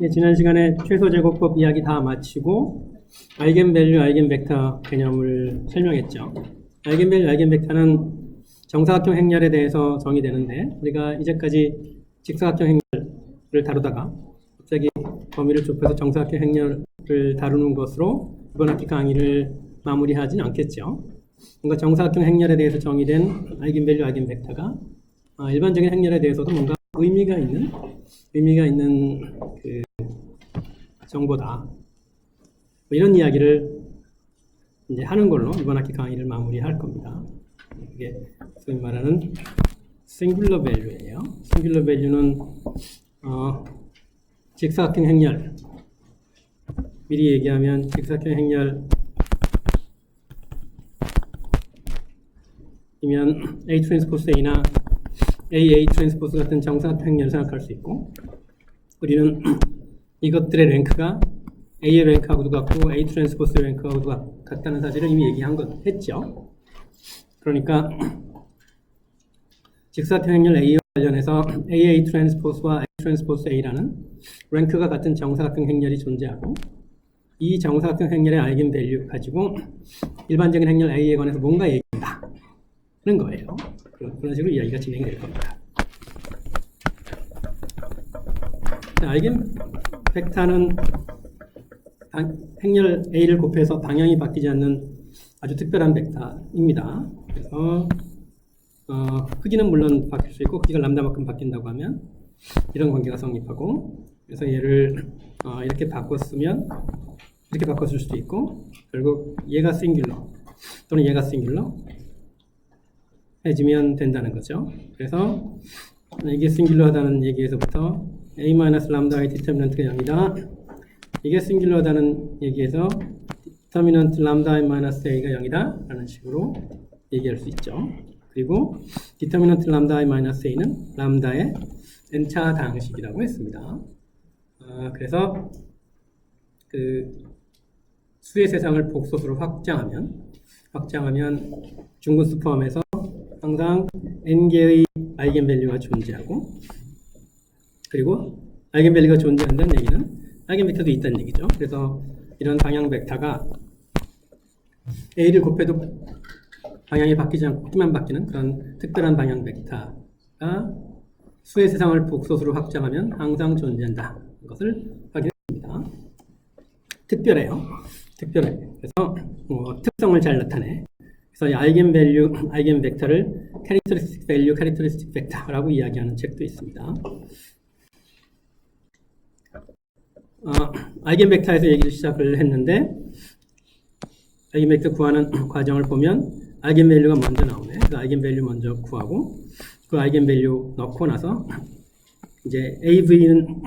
예, 지난 시간에 최소제곱법 이야기 다 마치고 아이겐밸류, 아이겐벡터 개념을 설명했죠. 아이겐밸류, 아이겐벡터는 정사각형 행렬에 대해서 정의되는데 우리가 이제까지 직사각형 행렬을 다루다가 갑자기 범위를 좁혀서 정사각형 행렬을 다루는 것으로 이번 학기 강의를 마무리하진 않겠죠. 뭔가 정사각형 행렬에 대해서 정의된 아이겐밸류, 아이겐벡터가 일반적인 행렬에 대해서도 뭔가 의미가 있는 그 정보다. 이런 이야기를 이제 하는 걸로 이번 학기 강의를 마무리할 겁니다. 이게 소위 말하는 싱귤러 밸류예요. 싱귤러 밸류는 직사각형 행렬, 미리 얘기하면 직사각형 행렬이면 A 트랜스포스 A나 AA 트랜스포스 같은 정사각형 행렬을 생각할 수 있고, 우리는 이것들의 랭크가 A의 랭크하고도 같고 A 트랜스포스의 랭크하고도 같다는 사실을 이미 얘기한 것 했죠. 그러니까 직사각형 행렬 A와 관련해서 AA 트랜스포스와 A 트랜스포스 A라는 랭크가 같은 정사각형 행렬이 존재하고, 이 정사각형 행렬의 아이겐밸류 가지고 일반적인 행렬 A에 관해서 뭔가 얘기한다 는 거예요. 그런 식으로 이야기가 진행될 겁니다. 아이겐벡터는 행렬 A를 곱해서 방향이 바뀌지 않는 아주 특별한 벡터입니다. 그래서 크기는 물론 바뀔 수 있고, 크기가 람다만큼 바뀐다고 하면 이런 관계가 성립하고, 그래서 얘를 이렇게 바꿨으면 이렇게 바꿨을 수도 있고, 결국 얘가 싱귤러 또는 얘가 싱귤러 해지면 된다는 거죠. 그래서 이게 싱귤러하다는 얘기에서부터 A-람다의 디터미넌트가 0이다. 이게 싱귤러하다는 얘기에서 디터미넌트 람다 -a가 0이다 라는 식으로 얘기할 수 있죠. 그리고 디터미넌트 람다 -a는 람다의 n차 당식이라고 했습니다. 그래서 그 수의 세상을 복소수로 확장하면 중근수 포함해서 항상 n개의 아이겐밸류가 존재하고, 그리고 아이겐밸류가 존재한다는 얘기는 아이겐벡터도 있다는 얘기죠. 그래서 이런 방향 벡터가 A를 곱해도 방향이 바뀌지 않고 크기만 바뀌는 그런 특별한 방향 벡터가 수의 세상을 복소수로 확장하면 항상 존재한다. 이것을 확인했습니다. 특별해요. 그래서 특성을 잘 나타내. 그래서 아이겐밸류, 아이겐벡터를 캐릭터리스틱 밸류, 캐릭터리스틱 벡터라고 이야기하는 책도 있습니다. 아이겐벡터에서 얘기를 시작을 했는데, 아이겐벡터 구하는 과정을 보면 아이겐밸류가 먼저 나오네. 그래서 아이겐밸류 먼저 구하고, 그 아이겐밸류 넣고 나서 이제 AV는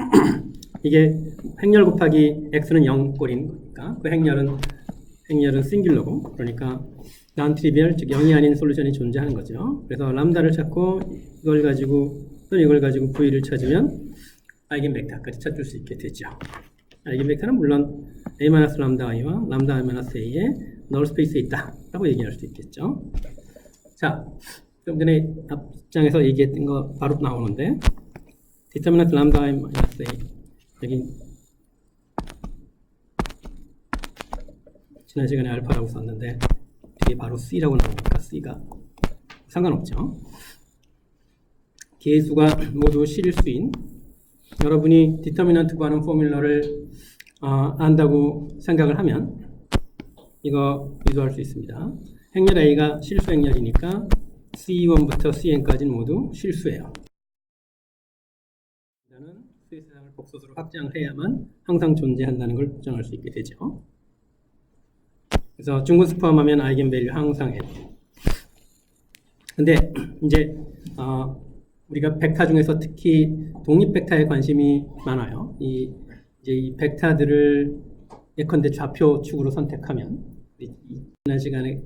이게 행렬 곱하기 X는 0꼴인 거니까 그 행렬은 싱귤러고, 그러니까 non-trivial, 즉 0이 아닌 솔루션이 존재하는 거죠. 그래서 람다를 찾고 이걸 가지고 V를 찾으면 아이겐벡터까지 찾을 수 있게 되죠. 아이겐벡터는 물론 A-람다-i와 람다-a의 널 스페이스에 있다 라고 얘기할 수 있겠죠. 자, 좀 전에 앞장에서 얘기했던 거 바로 나오는데, 디터미넌트 람다-a 여기 지난 시간에 알파라고 썼는데 이게 바로 C라고 나오니까 C가 상관없죠. 개수가 모두 실수인, 여러분이 디터미넌트 구하는 포뮬러를 안다고 생각을 하면 이거 유도할 수 있습니다. 행렬 A가 실수 행렬이니까 C1부터 Cn까지는 모두 실수예요. 일단은 수의 세상을 복소수로 확장을 해야만 항상 존재한다는 걸 보장할 수 있게 되죠. 그래서 중근수 포함하면 아이겐밸류 항상 N. 근데 이제 우리가 벡터 중에서 특히 독립 벡터에 관심이 많아요. 이 벡터들을 예컨대 좌표축으로 선택하면, 지난 시간에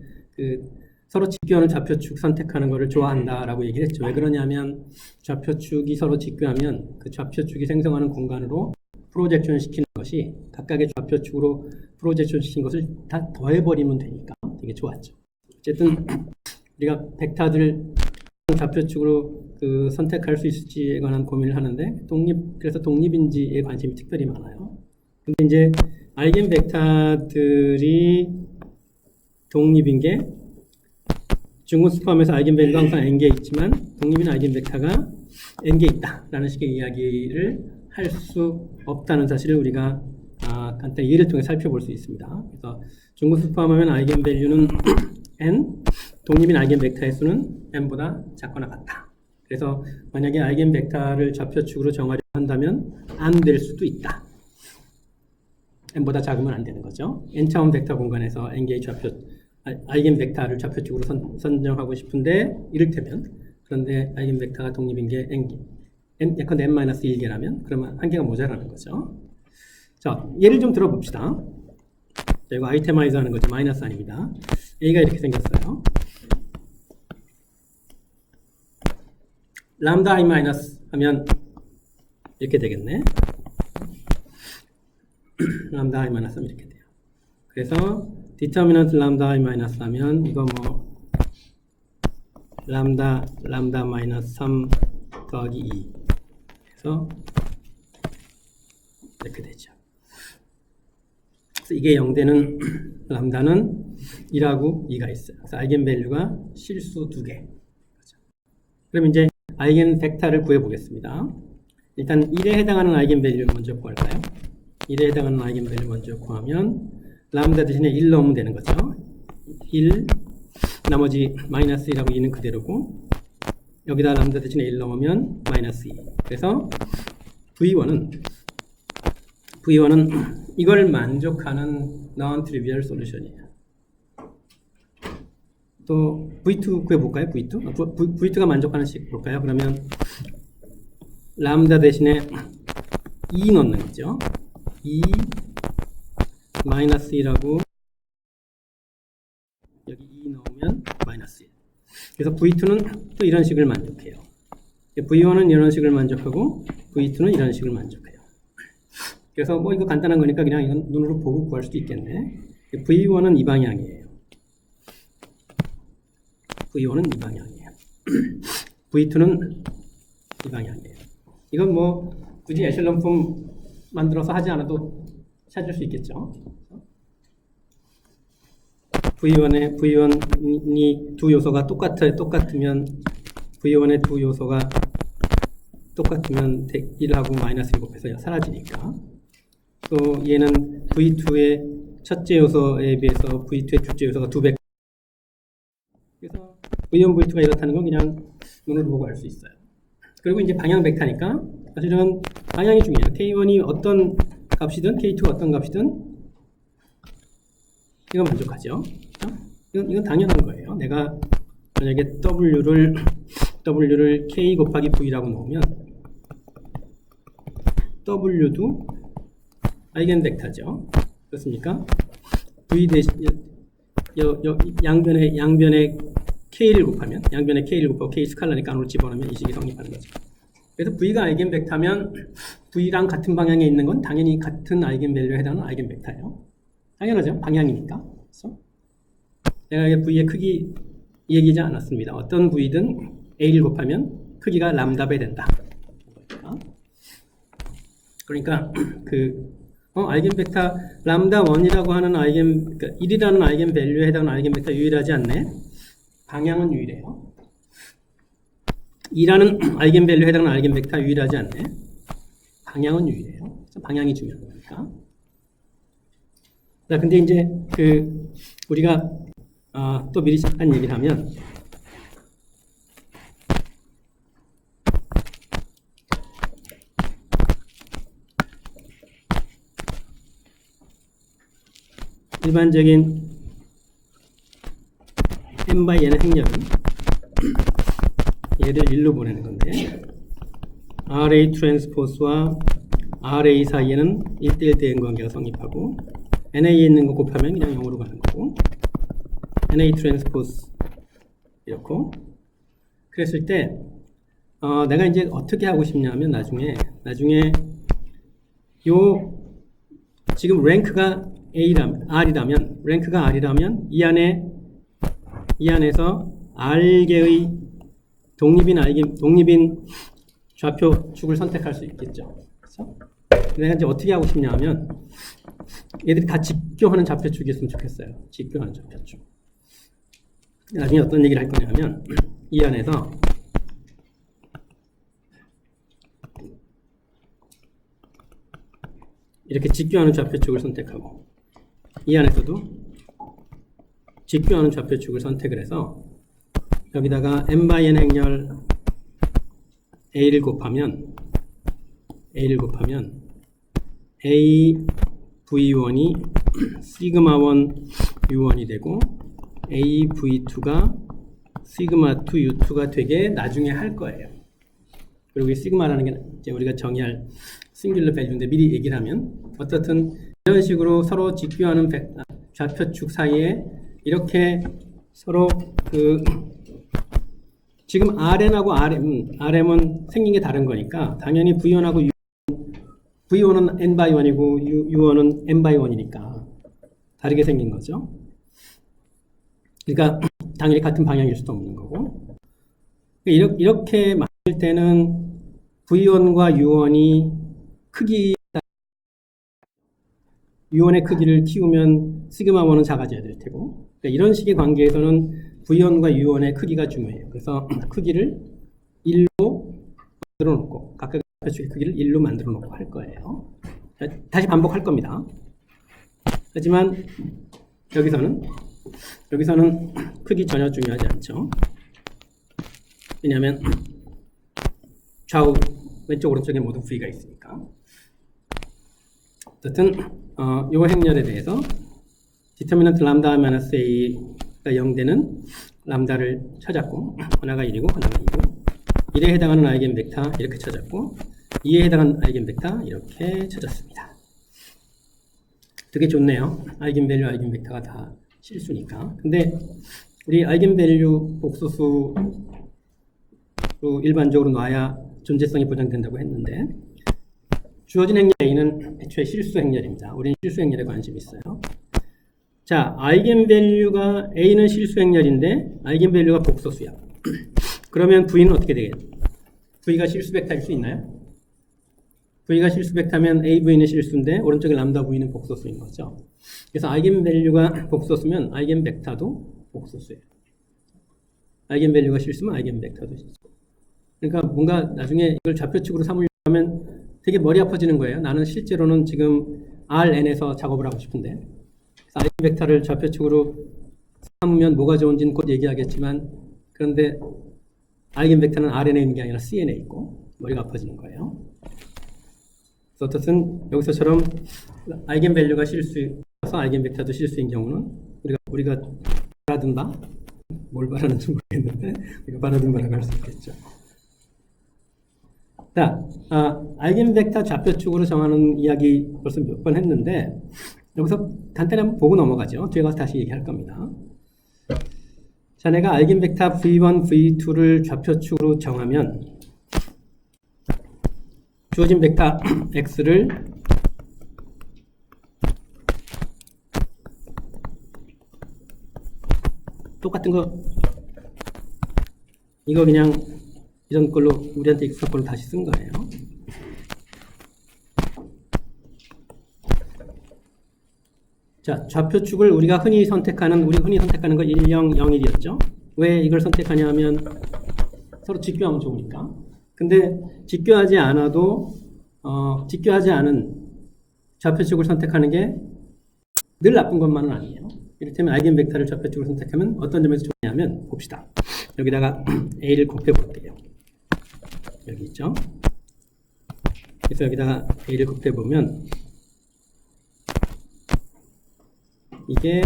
서로 직교하는 좌표축 선택하는 것을 좋아한다라고 얘기를 했죠. 왜 그러냐면 좌표축이 서로 직교하면 그 좌표축이 생성하는 공간으로 프로젝션 시키는 것이 각각의 좌표축으로 프로젝션 시킨 것을 다 더해버리면 되니까 되게 좋았죠. 어쨌든 우리가 벡터들 좌표축으로 그 선택할 수 있을지에 관한 고민을 하는데 그래서 독립인지에 관심이 특별히 많아요. 근데 이제 아이겐 벡터들이 독립인 게 중고수 포함해서 아이겐 밸류가 항상 n개에 있지만 독립인 아이겐 벡터가 n개에 있다라는 식의 이야기를 할 수 없다는 사실을 우리가 간단히 예를 통해 살펴볼 수 있습니다. 그래서 중고수 포함하면 아이겐 밸류는 n, 독립인 아이겐 벡터의 수는 n보다 작거나 같다. 그래서 만약에 아이겐 벡터를 좌표축으로 정하려 한다면 안 될 수도 있다. n보다 작으면 안 되는 거죠. n차원 벡터 공간에서 n개의 아이겐 벡터를 좌표축으로 선정하고 싶은데 이를테면 그런데 아이겐 벡터가 독립인 게 예컨대 n-1개라면 그러면 한 개가 모자라는 거죠. 자, 예를 좀 들어봅시다. 자, 이거 아이테마이즈 하는 거죠. 마이너스 아닙니다. A가 이렇게 생겼어요. 람다 I 마이너스 하면 이렇게 되겠네. 람다 I 마이너스 하면 이렇게 돼요. 그래서 디터미넌트 람다 I 마이너스 하면 이거 뭐 람다 마이너스 3 더하기 2 그래서 이렇게 되죠. 그래서 이게 0되는 람다는 1하고 2가 있어요. 그래서 아이겐 밸류가 실수 2개. 그럼 이제 아이겐 벡터를 구해보겠습니다. 일단 1에 해당하는 아이겐 밸류 먼저 구할까요? 1에 해당하는 아이겐 밸류 먼저 구하면 람다 대신에 1 넣으면 되는 거죠. 1, 나머지 마이너스 1하고 2는 그대로고 여기다 람다 대신에 1 넣으면 마이너스 2. 그래서 V1은 이걸 만족하는 non-trivial solution이에요. 또 V2 구해볼까요? V2가 만족하는 식 볼까요? 그러면 람다 대신에 2 넣는 거죠. 2 마이너스 1하고 여기 2 넣으면 마이너스 1. 그래서 V2는 또 이런 식을 만족해요. V1은 이런 식을 만족하고 V2는 이런 식을 만족해요. 그래서 뭐 이거 간단한 거니까 그냥 이건 눈으로 보고 구할 수도 있겠네. V1은 이 방향이에요. V1은 이 방향이에요. V2는 이 방향이에요. 이건 뭐 굳이 에셀런 폼 만들어서 하지 않아도 찾을 수 있겠죠. V1이 두 요소가 똑같으면 V1의 두 요소가 똑같으면 1하고 마이너스 1 곱해서 사라지니까. 또 얘는 V2의 첫째 요소에 비해서 V2의 둘째 요소가 2배. 그래서 V1, V2가 이렇다는 건 그냥 눈으로 보고 알 수 있어요. 그리고 이제 방향 벡터니까 사실은 방향이 중요해요. K1이 어떤 값이든 K2가 어떤 값이든 이건 만족하죠. 이건 당연한 거예요. 내가 만약에 W를 K 곱하기 V라고 놓으면 W도 아이겐 벡터죠. 그렇습니까? V 대신 양변에 K를 곱하면 양변에 K를 곱하고 K 스칼라니까 안으로 집어넣으면 이 식이 성립하는 거죠. 그래서 V가 아이겐 벡터면 V랑 같은 방향에 있는 건 당연히 같은 아이겐 밸류에 해당하는 아이겐 벡터예요. 당연하죠. 방향이니까. 그렇죠? 내가 V의 크기 얘기하지 않았습니다. 어떤 V든 A를 곱하면 크기가 람다배 된다. 그러니까 아이겐 벡터 람다 1이라고 하는 그러니까 1이라는 아이겐 밸류에 해당하는 아이겐 벡터 유일하지 않네. 방향은 유일해요. 2라는 아이겐 밸류에 해당하는 아이겐 벡터 유일하지 않네. 방향은 유일해요. 방향이 중요한 거니까. 자, 근데 이제 우리가 또 미리 잠깐 얘기를 하면 일반적인 n/n의 행렬은 얘를 1로 보내는 건데 RA 트랜스포스와 RA 사이에는 1대1 대응 관계가 성립하고 NA에 있는 거 곱하면 그냥 0으로 가는 거고 NA 트랜스포스 이렇고 그랬을 때 내가 이제 어떻게 하고 싶냐면 나중에 지금 랭크가 R이라면 랭크가 R이라면 이 안에서 R개의 독립인 좌표축을 선택할 수 있겠죠. 그렇죠? 내가 이제 어떻게 하고 싶냐 하면 얘들이 다 직교하는 좌표축이었으면 좋겠어요. 직교하는 좌표축. 나중에 어떤 얘기를 할 거냐 하면 이 안에서 이렇게 직교하는 좌표축을 선택하고 이 안에서도 직교하는 좌표축을 선택을 해서 여기다가 n/n 행렬 a를 곱하면 a v1이 시그마1 u1이 되고 a v2가 시그마2 u2가 되게 나중에 할 거예요. 그리고 이 시그마라는 게 이제 우리가 정의할 싱귤러 밸류인데 미리 얘기를 하면 어떻든 이런 식으로 서로 직교하는 좌표축 사이에 이렇게 서로 지금 RN하고 RM은 생긴 게 다른 거니까 당연히 V1하고 V1은 n/1이고 U1은 n/1이니까 다르게 생긴 거죠. 그러니까 당연히 같은 방향일 수도 없는 거고 이렇게 만들 때는 V1과 U1이 U1의 크기를 키우면 시그마1은 작아져야 될 테고 그러니까 이런 식의 관계에서는 V1과 U1의 크기가 중요해요. 그래서 크기를 1로 만들어 놓고 각각 좌표축의 크기를 1로 만들어 놓고 할 거예요. 다시 반복할 겁니다. 하지만 여기서는 크기 전혀 중요하지 않죠. 왜냐하면 좌우 왼쪽 오른쪽에 모두 V가 있으니까. 어쨌든 이 행렬에 대해서 디터미넌트 람다 -a가 0되는 람다를 찾았고 하나가 1이고 하나가 2고 1에 해당하는 아이겐 벡터 이렇게 찾았고 2에 해당하는 아이겐 벡터 이렇게 찾았습니다. 되게 좋네요. 아이겐 밸류, 아이겐 벡터가 다 실수니까. 근데 우리 아이겐 밸류 복소수로 일반적으로 놔야 존재성이 보장된다고 했는데 주어진 행렬 A는 애초에 실수 행렬입니다. 우리는 실수 행렬에 관심이 있어요. 자, 아이겐 밸류가 A는 실수 행렬인데 아이겐 밸류가 복소수야. 그러면 V는 어떻게 되겠죠? V가 실수 벡터일 수 있나요? V가 실수 벡터면 AV는 실수인데 오른쪽에 람다 V는 복소수인 거죠. 그래서 아이겐 밸류가 복소수면 아이겐 벡터도 복소수예요. 아이겐 밸류가 실수면 아이겐 벡터도 실수. 그러니까 뭔가 나중에 이걸 좌표축으로 삼으려면 되게 머리 아파지는 거예요. 나는 실제로는 지금 RN에서 작업을 하고 싶은데 그래서 아이겐 벡터를 좌표축으로 삼으면 뭐가 좋은지는 곧 얘기하겠지만 그런데 아이겐 벡터는 RN에 있는 게 아니라 CN에 있고 머리가 아파지는 거예요. 그래서 어쨌든 여기서처럼 아이겐 밸류가 실수여서 아이겐 벡터도 실수인 경우는 우리가 바라든 바 뭘 바라는지 모르겠는데 우리가 바라든 바라고 할 수 있겠죠. 자, 아이겐 벡터 좌표축으로 정하는 이야기 벌써 몇 번 했는데 여기서 간단히 한번 보고 넘어가죠. 뒤에 가서 다시 얘기할 겁니다. 자, 내가 아이겐 벡터 V1, V2를 좌표축으로 정하면 주어진 벡터 X를 똑같은 거 이거 그냥 이런 걸로 우리한테 익숙한 걸로 다시 쓴 거예요. 자, 좌표축을 우리가 흔히 선택하는 거 1, 0, 01이었죠. 왜 이걸 선택하냐 하면 서로 직교하면 좋으니까. 근데 직교하지 않아도 직교하지 않은 좌표축을 선택하는 게 늘 나쁜 것만은 아니에요. 이를테면 아이겐 벡터를 좌표축으로 선택하면 어떤 점에서 좋냐면 봅시다. 여기다가 A를 곱해 볼게요. 여기 있죠. 그래서 여기다가 A를 곱해 보면 이게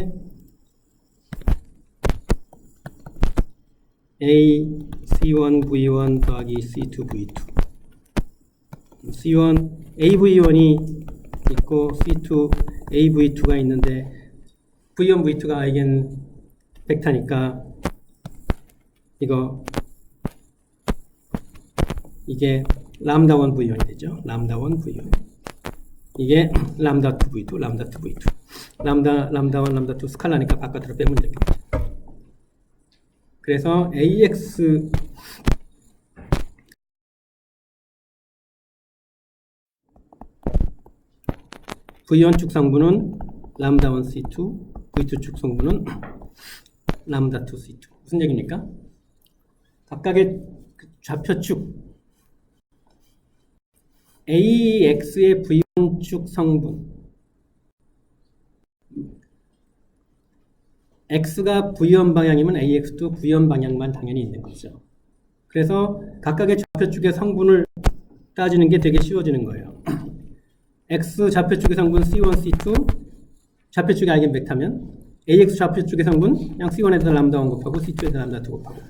A C1 V1 더하기 C2 V2 C1 AV1이 있고 C2 AV2가 있는데 V1 V2가 아이겐 벡터니까 이게 람다 1 V1이 되죠. 람다 1 V1 이게 람다 2 V2 람다 2 V2 람다 1 람다 2 스칼라니까 바깥으로 빼면 되겠죠. 그래서 AX V1 축 성분은 람다 1 C2, V2 축 성분은 람다 2 C2. 무슨 얘기입니까? 각각의 좌표축 AX의 V1 축 성분 X가 V1 방향이면 AX도 V1 방향만 당연히 있는 거죠. 그래서 각각의 좌표축의 성분을 따지는 게 되게 쉬워지는 거예요. X 좌표축의 성분 C1, C2 좌표축의 아이겐벡터면 AX 좌표축의 성분 그냥 C1에다 람다 1 곱하고 C2에다 람다 2 곱하고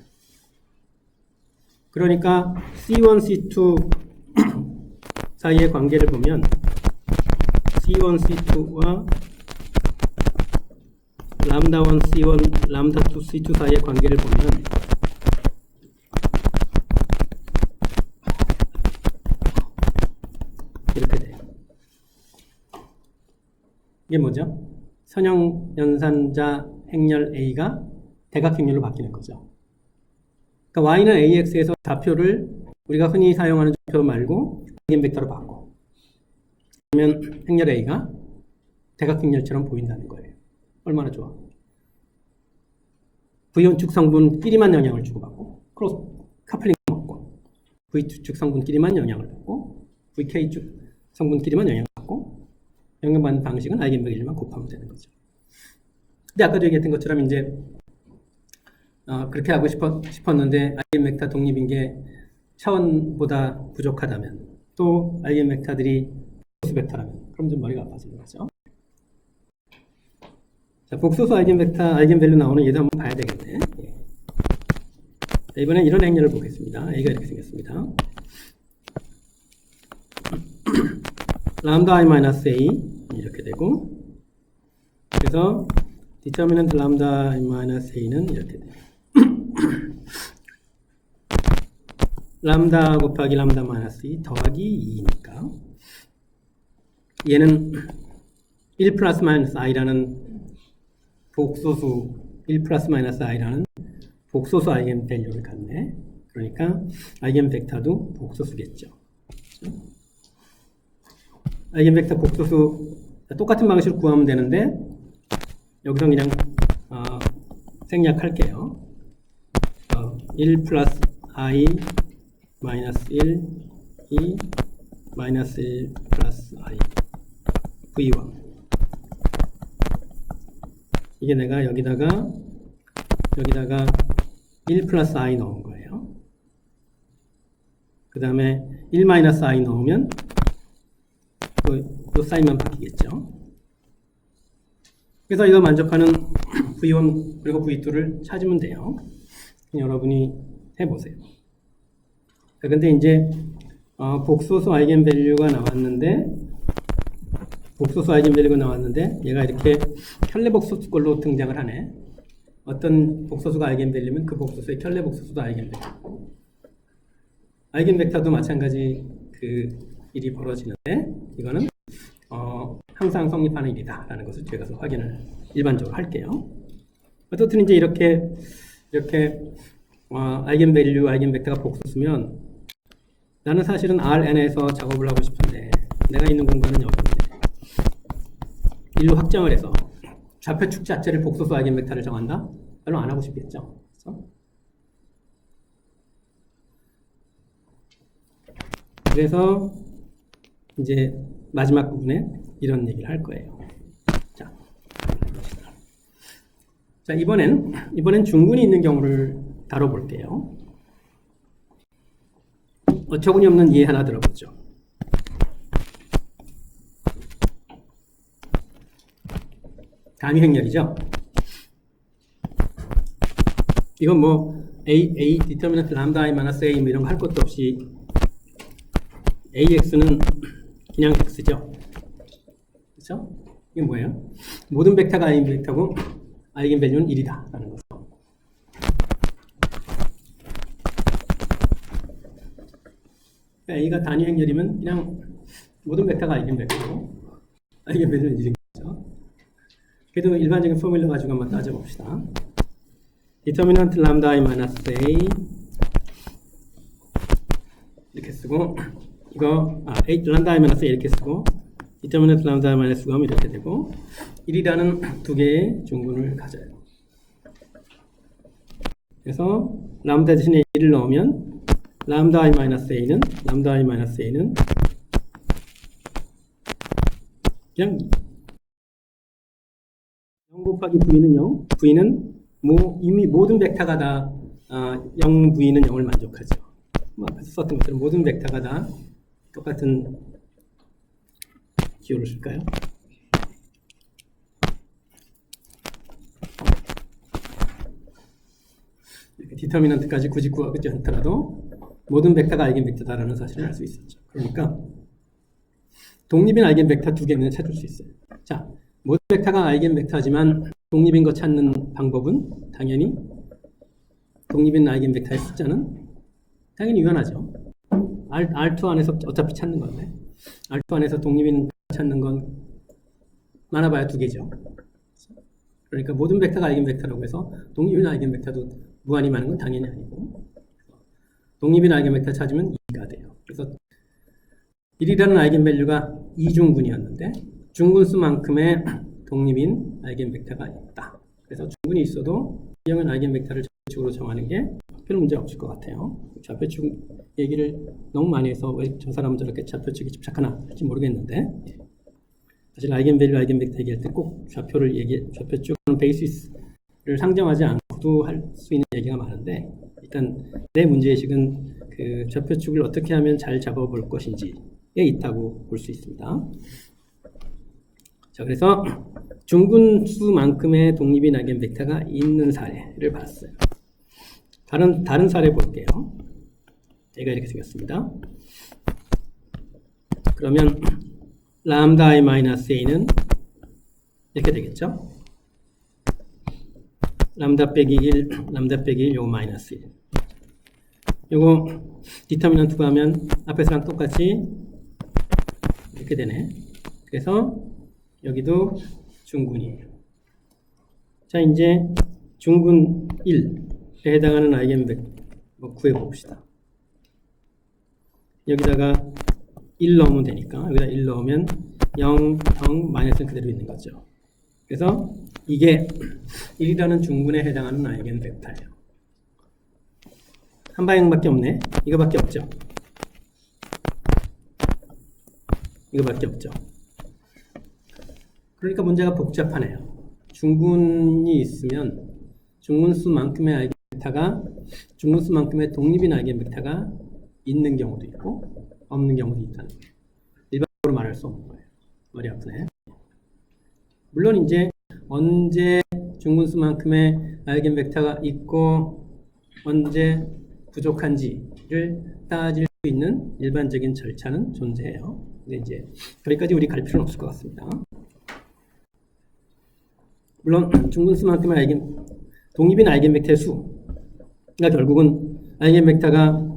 그러니까 C1, C2 사이의 관계를 보면 C1, C2와 람다 1, C1, 람다 2, C2 사이의 관계를 보면 이렇게 돼요. 이게 뭐죠? 선형 연산자 행렬 A가 대각행렬로 바뀌는 거죠. 그러니까 Y는 AX에서 좌표를 우리가 흔히 사용하는 좌표 말고 아이겐벡터로 바꿔. 그러면 행렬 A가 대각행렬처럼 보인다는 거예요. 얼마나 좋아. V1 축 성분끼리만 영향을 주고받고 크로스 카플링 먹고 V2 축 성분끼리만 영향을 받고 VK 축 성분끼리만 영향을 받고 영향받는 방식은 아이겐밸류만 곱하면 되는 거죠. 근데 아까도 얘기했던 것처럼 이제 그렇게 하고 싶었는데 아이겐벡터 독립인 게 차원보다 부족하다면 또 아이겐벡터들이 복소수 벡터라면 그럼 좀 머리가 아파지는 거죠. 자, 복소수 아이겐벡터 아이겐밸류 나오는 얘도 한번 봐야 되겠네. 예. 자, 이번엔 이런 행렬을 보겠습니다. A가 이렇게 생겼습니다. 람다 i-a 이렇게 되고 그래서 디터미넌트 람다 i-a는 이렇게 돼요. 람다 곱하기 람다 마이너스 2 더하기 2니까 얘는 1 플러스 마이너스 i라는 복소수 1 플러스 마이너스 i라는 복소수 아이겐밸류를 갖네. 그러니까 아이겐벡터도 복소수겠죠. 아이겐벡터 복소수 똑같은 방식으로 구하면 되는데 여기서 그냥 생략할게요. 1 플러스 i 마이너스 1 2 마이너스 1 플러스 i v1 이게 내가 여기다가 1 플러스 i 넣은 거예요. 그 다음에 1 마이너스 i 넣으면 또 사인만 바뀌겠죠. 그래서 이거 만족하는 V1 그리고 V2를 찾으면 돼요. 여러분이 해보세요. 자, 근데 이제 복소수 아이겐밸류가 나왔는데 얘가 이렇게 켤레복소수꼴로 등장을 하네. 어떤 복소수가 아이겐밸류면 그 복소수의 켤레복소수도 아이겐밸류. 아이겐벡터도 마찬가지 그 일이 벌어지는데 이거는 항상 성립하는 일이다라는 것을 제가 확인을 일반적으로 할게요. 어떻든 이제 이렇게 아이겐밸류, 아이겐벡터가 복소수면 나는 사실은 Rn에서 작업을 하고 싶은데 내가 있는 공간은 여기인데 일로 확장을 해서 좌표축 자체를 복소수 아이겐벡터를 정한다? 별로 안 하고 싶겠죠. 그래서 이제 마지막 부분에 이런 얘기를 할 거예요. 자, 이번엔 중군이 있는 경우를 다뤄볼게요. 어처구니 없는 예 하나 들어보죠. 단위 행렬이죠. 이건 뭐 A 디터미넌트 람다 i 마이너스 a 뭐 이런 거 할 것도 없이 AX는 그냥 X죠. 그렇죠? 이게 뭐예요? 모든 벡터가 아이겐벡터고 아이겐밸류는 1이다 라는 거죠. A가 단위 행렬이면 그냥 모든 벡터가 아이겐벡터고 아이겐밸류는 1인 거죠. 그래도 일반적인 포뮬러 가지고 한번 따져봅시다. 디터미넌트 람다 i 마이너스 a 이렇게 쓰고 이거 람다 i 마이너스 a 이렇게 쓰고 디터미넌트 람다 마이너스 9하면 이렇게 되고 1이라는 두 개의 중근을 가져요. 그래서 람다 대신에 1을 넣으면 람다 i 마이너스 a는 그냥 0 곱하기 v는 0, v는 이미 모든 벡터가 다 0, v는 0을 만족하죠. 앞에서 썼던 것처럼 모든 벡터가 다 똑같은 기호를 쓸까요? 디터미넌트까지 굳이 구하지 않더라도 모든 벡터가 아이겐 벡터다라는 사실을 알 수 있었죠. 그러니까 독립인 아이겐 bek터 두 개는 찾을 수 있어요. 자, 모든 벡터가 아이겐 벡터지만 독립인 거 찾는 방법은 당연히 독립인 아이겐 벡터의 숫자는 당연히 유연하죠. R2 안에서 어차피 찾는 건데 R2 안에서 독립인 찾는 건 많아봐야 두 개죠. 그러니까 모든 벡터가 아이겐 벡터라고 해서 독립인 아이겐 벡터도 무한히 많은 건 당연히 아니고 독립인 아이겐 벡터 찾으면 2가 돼요. 그래서 1이라는 아이겐 밸류가 2중근이었는데 중근수만큼의 독립인 아이겐 벡터가 있다. 그래서 중근이 있어도 B형은 아이겐 벡터를 좌표축으로 정하는 게 별 문제 없을 것 같아요. 좌표축 얘기를 너무 많이 해서 왜 저 사람은 저렇게 좌표축에 집착하나 할지 모르겠는데 사실 아이겐 밸류, 아이겐 벡터 얘기할 때 꼭 좌표축은 베이시스를 상정하지 않고도 할 수 있는 얘기가 많은데 일단 내 문제의식은 그 좌표축을 어떻게 하면 잘 잡아볼 것인지에 있다고 볼 수 있습니다. 자, 그래서 중근수만큼의 독립인 아이겐 벡터가 있는 사례를 봤어요. 다른 사례 볼게요. 얘가 이렇게 생겼습니다. 그러면 람다 i 마이너스 a는 이렇게 되겠죠? 람다 빼기 1, 람다 빼기 1, 요거 마이너스 1. 요거 디터미넌트가 하면 앞에서랑 똑같이 이렇게 되네. 그래서 여기도 중근이에요. 자, 이제 중근 1에 해당하는 아이겐 벡터 구해봅시다. 여기다가 1 넣으면 되니까 여기다 1 넣으면 0, 0, 마이너스는 그대로 있는 거죠. 그래서 이게 1이라는 중근에 해당하는 아이겐 벡터예요. 한 방향밖에 없네. 이거밖에 없죠. 이거밖에 없죠. 그러니까 문제가 복잡하네요. 중근이 있으면 중근수만큼의 아이겐 벡터가 중근수만큼의 독립인 아이겐 벡터가 있는 경우도 있고 없는 경우도 있다는 거예요. 일반적으로 말할 수 없는 거예요. 머리 아프네. 물론 이제 언제 중근수만큼의 아이겐 벡터가 있고 언제 부족한지를 따질 수 있는 일반적인 절차는 존재해요. 근데 이제 거기까지 우리 갈 필요는 없을 것 같습니다. 물론 중근수만큼의 독립인 아이겐 벡터의 수가 결국은 아이겐 벡터가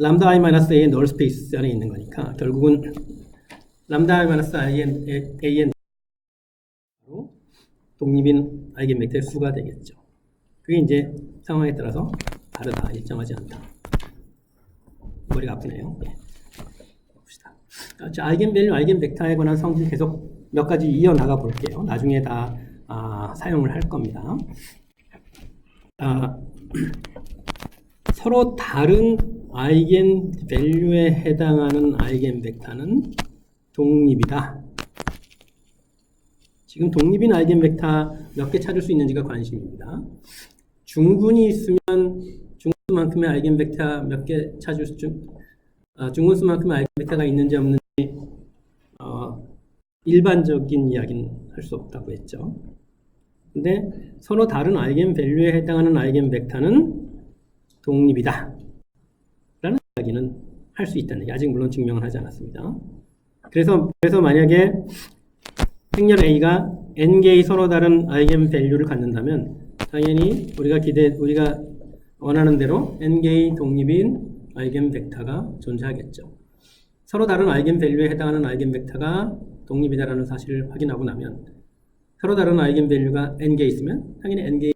람다 i 마이너스 a의 널 스페이스 안에 있는 거니까 결국은 람다 i 마이너스 a의 독립인 아이겐 벡터의 수가 되겠죠. 그게 이제 상황에 따라서 다르다, 일정하지 않다. 머리가 아프네요. 네. 봅시다. 자, 아이겐 밸류, 아이겐 벡터에 관한 성질 계속 몇 가지 이어나가 볼게요. 나중에 다 사용을 할 겁니다. 서로 다른 아이겐 밸류에 해당하는 아이겐 벡터는 독립이다. 지금 독립인 아이겐 벡터 몇 개 찾을 수 있는지가 관심입니다. 중근이 있으면 중근수만큼의 아이겐 벡터 몇 개 찾을 수 중근수만큼의 아이겐 벡터가 있는지 없는지 일반적인 이야기는 할 수 없다고 했죠. 근데 서로 다른 아이겐 밸류에 해당하는 아이겐 벡터는 독립이다 라는 이야기는 할 수 있다는 얘기. 아직 물론 증명을 하지 않았습니다. 그래서 만약에 행렬 A가 n개의 서로 다른 아이겐 밸류를 갖는다면 당연히 우리가 원하는 대로 n개의 독립인 아이겐 벡터가 존재하겠죠. 서로 다른 아이겐 밸류에 해당하는 아이겐 벡터가 독립이다라는 사실을 확인하고 나면 서로 다른 아이겐 밸류가 n개 있으면 당연히 n개의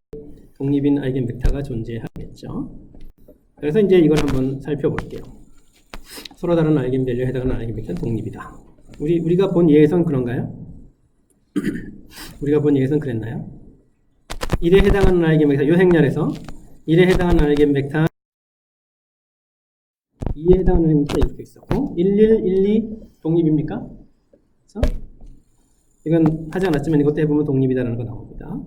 독립인 아이겐 벡터가 존재하겠죠. 그래서 이제 이걸 한번 살펴볼게요. 서로 다른 아이겐밸류에 해당하는 아이겐벡터는 독립이다. 우리가 본 예에선 그런가요? 우리가 본 예에선 그랬나요? 1에 해당하는 아이겐벡터, 요 행렬에서 1에 해당하는 아이겐벡터, 2에 해당하는 아이겐벡터 이렇게 있었고 1, 2 독립입니까? 그렇죠? 이건 하지 않았지만 이것도 해보면 독립이다라는 거 나옵니다.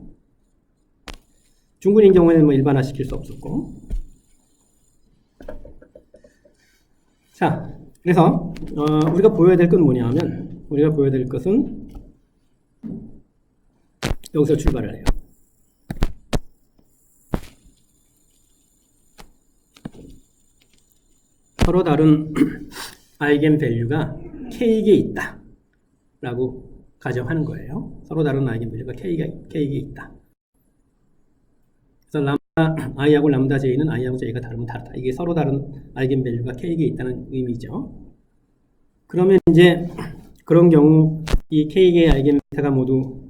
중근인 경우에는 뭐 일반화시킬 수 없었고. 자, 그래서 우리가 보여야 될 건 뭐냐 하면 우리가 보여야 될 것은 여기서 출발을 해요. 서로 다른 아이겐밸류가 K에 있다 라고 가정하는 거예요. 서로 다른 아이겐밸류가 K에 있다. 그래서 람다 i하고 람다 j는 i하고 j가 다르면 다르다. 이게 서로 다른 아이겐밸류가 K에 있다는 의미죠. 그러면 이제 그런 경우 이 K의 아이겐벡터가 모두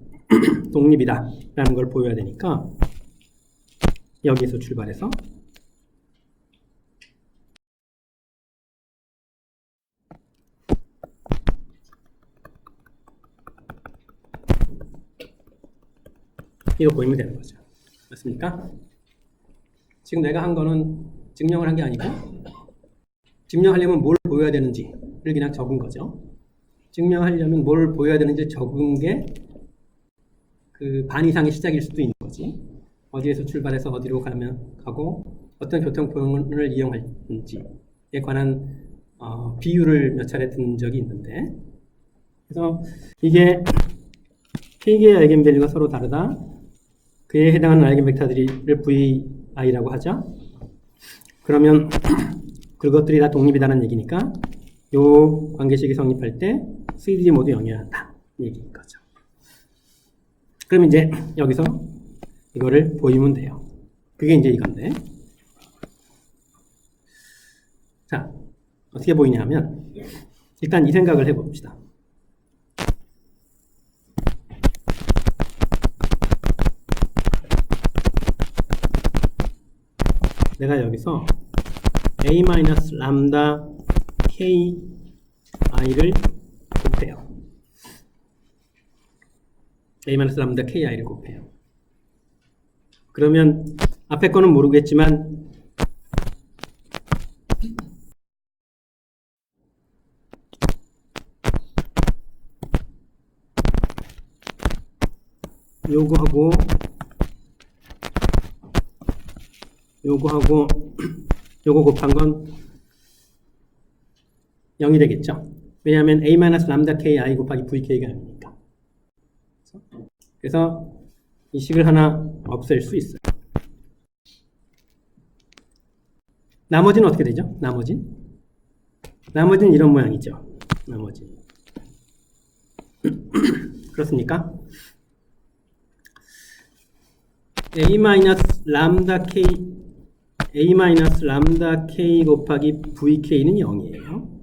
독립이다 라는 걸 보여야 되니까 여기서 출발해서 이거 보이면 되는 거죠. 맞습니까? 지금 내가 한 거는 증명을 한 게 아니고 증명하려면 뭘 보여야 되는지를 그냥 적은 거죠. 증명하려면 뭘 보여야 되는지 적은 게 그 반 이상의 시작일 수도 있는 거지. 어디에서 출발해서 어디로 가고 어떤 교통편을 이용할지에 관한 비유를 몇 차례 든 적이 있는데, 그래서 이게 K개의 아이겐밸류가 서로 다르다. 그에 해당하는 아이겐벡터들을 VI라고 하죠. 그러면 그것들이 다 독립이라는 얘기니까 요 관계식이 성립할 때 수들이 모두 영해야 한다 얘기인 거죠. 그럼 이제 여기서 이거를 보이면 돼요. 그게 이제 이건데, 자 어떻게 보이냐 하면 일단 이 생각을 해봅시다. 내가 여기서 a-람다 ki를 곱해요. a-람다 ki를 곱해요. 그러면 앞에 거는 모르겠지만 요거하고 요거 곱한 건 0이 되겠죠. 왜냐하면 a-람다 ki 곱하기 vk가 0이니까. 그래서 이 식을 하나 없앨 수 있어요. 나머지는 어떻게 되죠? 나머지는 이런 모양이죠. 나머지는. 그렇습니까? a-람다 k 곱하기 vk는 0이에요.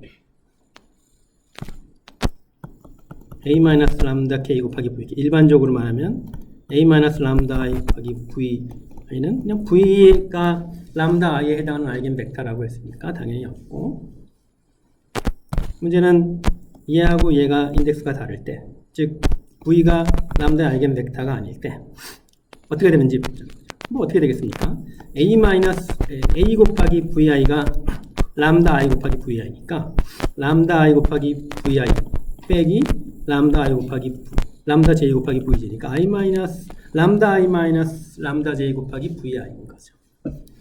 a-람다 k 곱하기 vk. 일반적으로 말하면 a-람다 i 곱하기 vi는 그냥 v가 람다 i에 해당하는 아이겐벡터라고 했으니까 당연히 없고, 문제는 얘하고 얘가 인덱스가 다를 때, 즉 v가 람다 아이겐벡터가 아닐 때 어떻게 되는지 보자. 뭐 어떻게 되겠습니까? a 곱하기 vi가 람다 i 곱하기 vi니까 람다 i 곱하기 vi 빼기 람다 j 곱하기 vj니까 람다 i 람다 j 곱하기 vi인 거죠.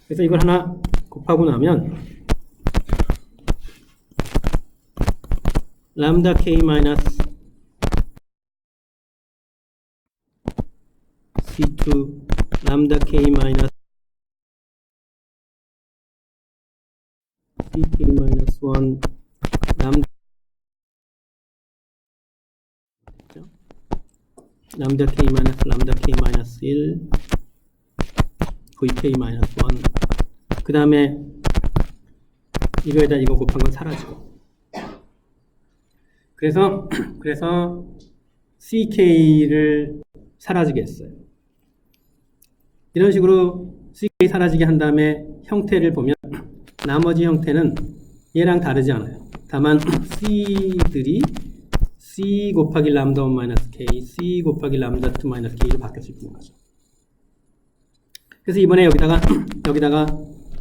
그래서 이걸 하나 곱하고 나면 람다 k c2 람다 k ck-1 람다 k k-1 vk-1 그 다음에 이거에다 이거 곱한 건 사라지고, 그래서 ck를 사라지게 했어요. 이런 식으로 ck 사라지게 한 다음에 형태를 보면 나머지 형태는 얘랑 다르지 않아요. 다만 C들이 C 곱하기 람다 1 마이너스 K, C 곱하기 람다 2 마이너스 K로 바뀌었을 뿐인 거죠. 그래서 이번에 여기다가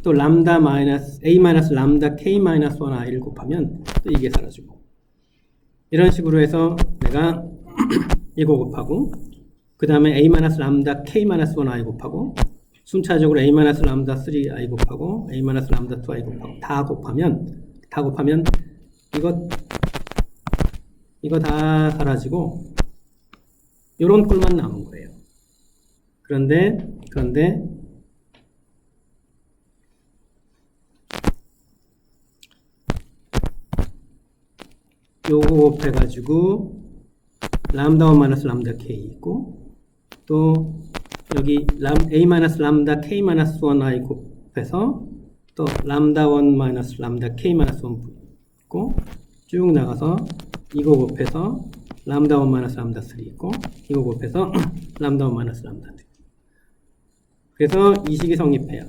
또 람다 마이너스 A 마이너스 람다 K 마이너스 1 I를 곱하면 또 이게 사라지고, 이런 식으로 해서 내가 이거 곱하고, 그 다음에 A 마이너스 람다 K 마이너스 1 I 곱하고, 순차적으로 A 마이너스 람다 3 I 곱하고, A 마이너스 람다 2 I 곱하고, 다 곱하면 이거 다 사라지고 요런 꼴만 남은 거예요. 그런데 요거 곱해가지고 람다 1 마이너스 람다 K 있고, 또 여기 A 마이너스 람다 K 마이너스 1 I 곱해서 또 람다 1 마이너스 람다 K 마이너스 1 있고, 쭉 나가서 이거 곱해서 람다 1 마이너스 람다 3 있고, 이거 곱해서 람다 1 마이너스 람다 2. 그래서 이 식이 성립해요.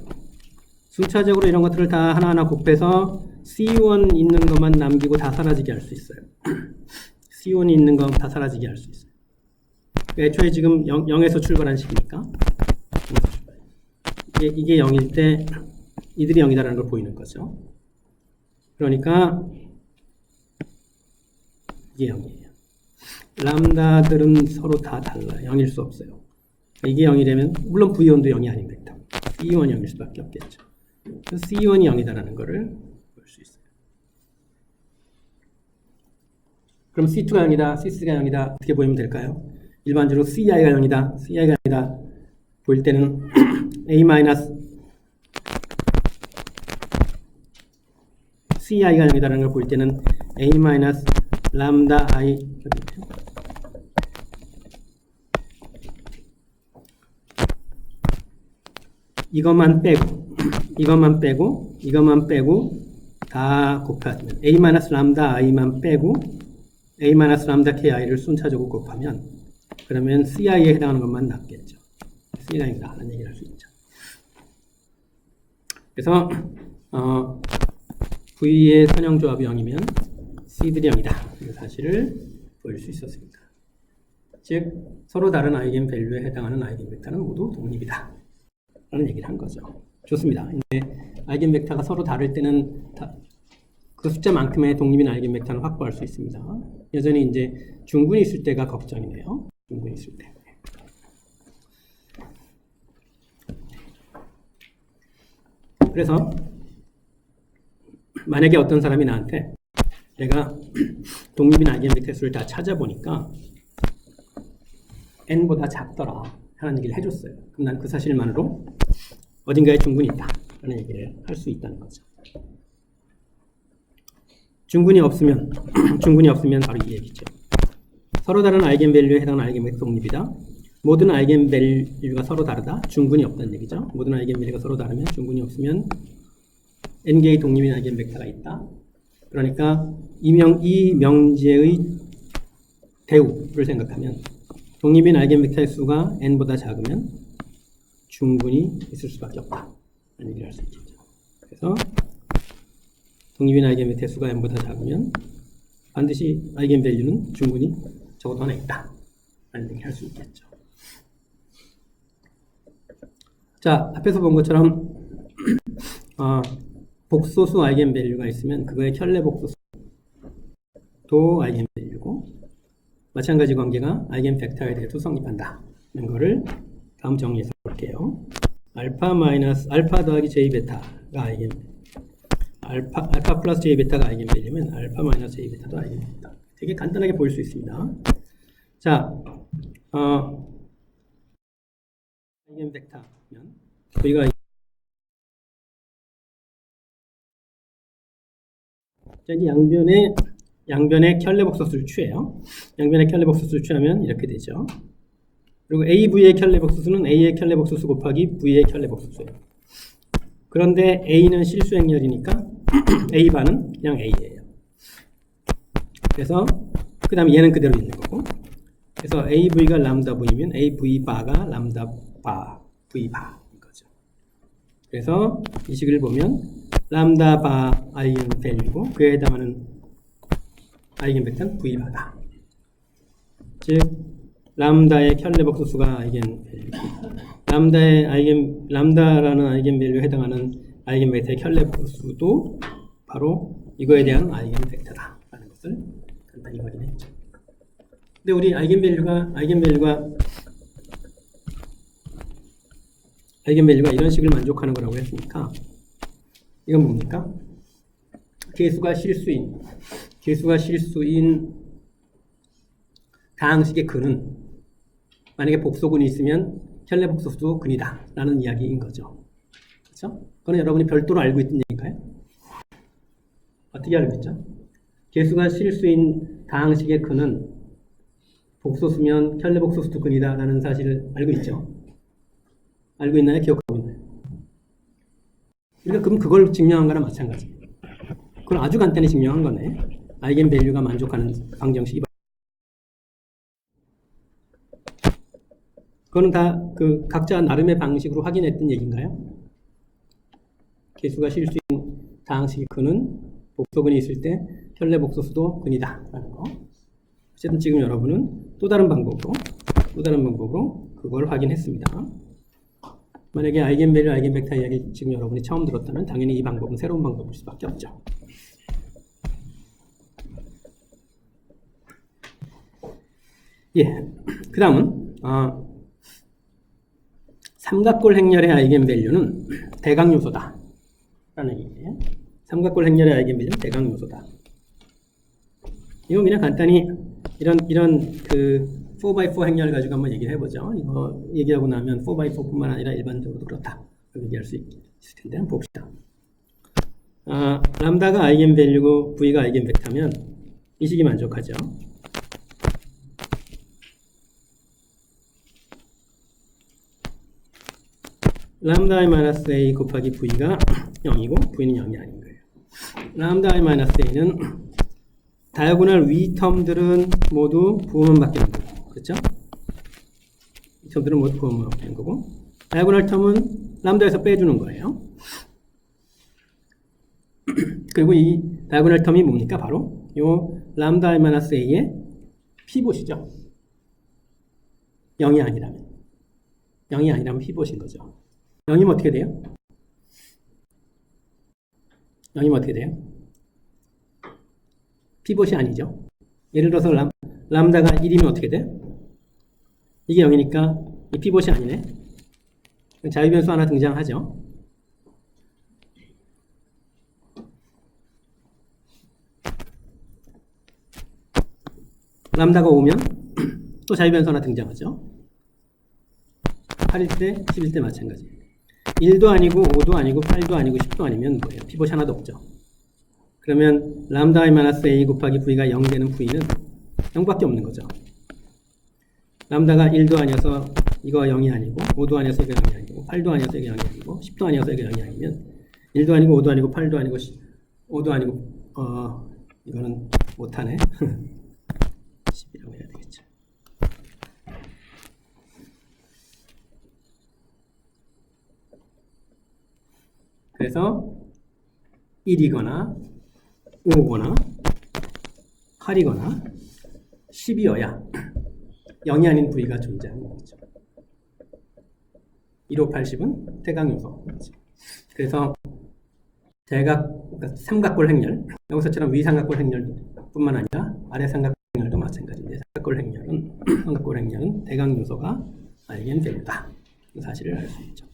순차적으로 이런 것들을 다 하나하나 곱해서 C1 있는 것만 남기고 다 사라지게 할 수 있어요. C1이 있는 거 다 사라지게 할 수 있어요. 애초에 지금 0에서 출발한 식이니까 이게 0일 때 이들이 0이다라는 걸 보이는 거죠. 그러니까 이게 0이에요. 람다들은 서로 다 달라요. 0일 수 없어요. 이게 0이라면 물론 V1도 0이 아닌 벡터. C1이 0일 수밖에 없겠죠. C1이 0이다라는 거를 볼 수 있어요. 그럼 C2가 0이다, C3가 0이다 어떻게 보이면 될까요? 일반적으로 CI가 0이다, CI가 0이다 보일 때는 CI가 0이다라는 걸 보일 때는 A 마이너스 람다 I 이것만 빼고 다 곱하면 A 마이너스 람다 I만 빼고 A 마이너스 람다 KI를 순차적으로 곱하면 그러면 CI에 해당하는 것만 남겠죠. C라인이다 하는 얘기를 할 수 있죠. 그래서 V의 선형조합이 0이면 C들이 0이다. 이 사실을 보일 수 있었습니다. 즉 서로 다른 아이겐 밸류에 해당하는 아이겐 벡터는 모두 독립이다 라는 얘기를 한 거죠. 좋습니다. 이제 아이겐 벡터가 서로 다를 때는 그 숫자만큼의 독립인 아이겐 벡터는 확보할 수 있습니다. 여전히 이제 중근이 있을 때가 걱정이네요. 중근이 있을 때. 그래서 만약에 어떤 사람이 나한테 내가 독립인 아이겐 벡터 수를 다 찾아보니까 n보다 작더라 하는 얘기를 해줬어요. 그럼 난 그 사실만으로 어딘가에 중근이 있다 라는 얘기를 할 수 있다는 거죠. 중근이 없으면 바로 이 얘기죠. 서로 다른 아이겐 밸류에 해당하는 아이겐 벡터 독립이다. 모든 아이겐 밸류가 서로 다르다. 중근이 없다는 얘기죠. 모든 아이겐 밸류가 서로 다르면 중근이 없으면 n개의 독립인 아이겐 벡터가 있다. 그러니까 이 명제의 대우를 생각하면 독립인 아이겐 벡터의 수가 n보다 작으면 중근이 있을 수밖에 없다 라는 얘기를 할 수 있겠죠. 그래서 독립인 아이겐 벡터의 수가 n보다 작으면 반드시 아이겐 밸류는 중근이 적어도 하나 있다 라는 얘기를 할 수 있겠죠. 자, 앞에서 본 것처럼 복소수 아이겐 밸류가 있으면 그거의 켤레 복소수도 아이겐 밸류고 마찬가지 관계가 아이겐 벡터에 대해서 성립한다 는 거를 다음 정리해서 볼게요. 알파 더하기 J 베타가 아이겐 알파 플러스 J 베타가 아이겐 밸류면 알파 마이너스 J 베타도 아이겐 밸류다. 되게 간단하게 보일 수 있습니다. 자, 아이겐 벡터면 저희가 이제 양변의 켤레 복소수를 취해요. 양변의 켤레 복소수를 취하면 이렇게 되죠. 그리고 AV의 켤레 복소수는 A의 켤레 복소수 곱하기 V의 켤레 복소수예요. 그런데 A는 실수행렬이니까 A바는 그냥 A예요. 그래서 그 다음에 얘는 그대로 있는 거고, 그래서 AV가 람다 V면 AV바가 람다 바 V바인 거죠. 그래서 이 식을 보면 람다 바 아이겐 밸류고 그에 해당하는 아이겐벡터는 V바다. 즉 람다의 켤레 복소수가 람다라는 아이겐밸류에 해당하는 아이겐벡터의 켤레 복소수도 바로 이거에 대한 아이겐벡터다라는 것을 간단히 확인했죠. 근데 우리 아이겐밸류가 이런 식을 만족하는 거라고 했으니까 이건 뭡니까? 개수가 실수인 다항식의 근은 만약에 복소근이 있으면 켤레 복소수도 근이다 라는 이야기인 거죠. 그렇죠? 그건 여러분이 별도로 알고 있던 얘기인가요? 어떻게 알고 있죠? 개수가 실수인 다항식의 근은 복소수면 켤레 복소수도 근이다 라는 사실을 알고 있죠. 알고 있나요? 기억하고 있나요? 그러니까 그럼 그걸 증명한 거나 마찬가지예요. 그걸 아주 간단히 증명한 거네. 아이겐밸류가 만족하는 방정식이. 그거는 다 그 각자 나름의 방식으로 확인했던 얘기인가요? 개수가 실수인 다항식이 근은 복소근이 있을 때 켤레 복소수도 근이다 라는 거. 어쨌든 지금 여러분은 또 다른 방법으로 그걸 확인했습니다. 만약에 아이겐밸류, 아이겐벡터 이야기 지금 여러분이 처음 들었다면 당연히 이 방법은 새로운 방법일 수밖에 없죠. 예, 그 다음은 삼각골 행렬의 아이겐밸류는 대각요소다 라는 얘기예요. 삼각골 행렬의 아이겐밸류는 대각요소다. 이거 그냥 간단히 이런 그 4x4 행렬 가지고 한번 얘기를 해보죠. 이거 얘기하고 나면 4x4뿐만 아니라 일반적으로 그렇다 얘기할 수 있을 텐데 한번 봅시다. 람다가 아이겐밸류고 V가 아이겐벡터면 이 식이 만족하죠. 람다 i 마이너스 a 곱하기 V가 0이고 V는 0이 아닌 거예요. 람다 i 마이너스 a는 다이아고널 위 텀들은 모두 부호만 바뀌는 거고, 그렇죠? 이 텀들은 모두 부호만 바뀌는 거고, 다이아고널 텀은 람다에서 빼주는 거예요. 그리고 이 다이아고널 텀이 뭡니까? 바로 요 람다 i 마이너스 a의 피봇이죠. 0이 아니라면 피봇인 거죠. 0이면 어떻게 돼요? 0이면 어떻게 돼요? 피봇이 아니죠. 예를 들어서 람다가 1이면 어떻게 돼? 이게 0이니까 이 피봇이 아니네. 자유변수 하나 등장하죠. 람다가 5면 또 자유변수 하나 등장하죠. 8일 때, 10일 때 마찬가지. 1도 아니고 5도 아니고 8도 아니고 10도 아니면 뭐예요? 피봇이 하나도 없죠. 그러면 람다 i 마이너스 a 곱하기 v가 0 되는 v는 0밖에 없는 거죠. 람다가 1도 아니어서 이거 0이 아니고 5도 아니어서 이거 0이 아니고 8도 아니어서 이거 0이 아니고 10도 아니어서 이거 0이 아니면 1도 아니고 5도 아니고 8도 아니고 5도 아니고 이거는 못하네. 10이라고 해야 되겠죠. 그래서 1이거나 5거나 8이거나 10이어야 0이 아닌 V가 존재하는 거죠. 1, 5, 80은 대각요소. 그래서 그러니까 삼각골 행렬, 여기서처럼 위삼각골 행렬뿐만 아니라 아래 삼각골 행렬도 마찬가지인데 삼각골 행렬은 대각요소가 아이겐밸류다. 이 사실을 알 수 있죠.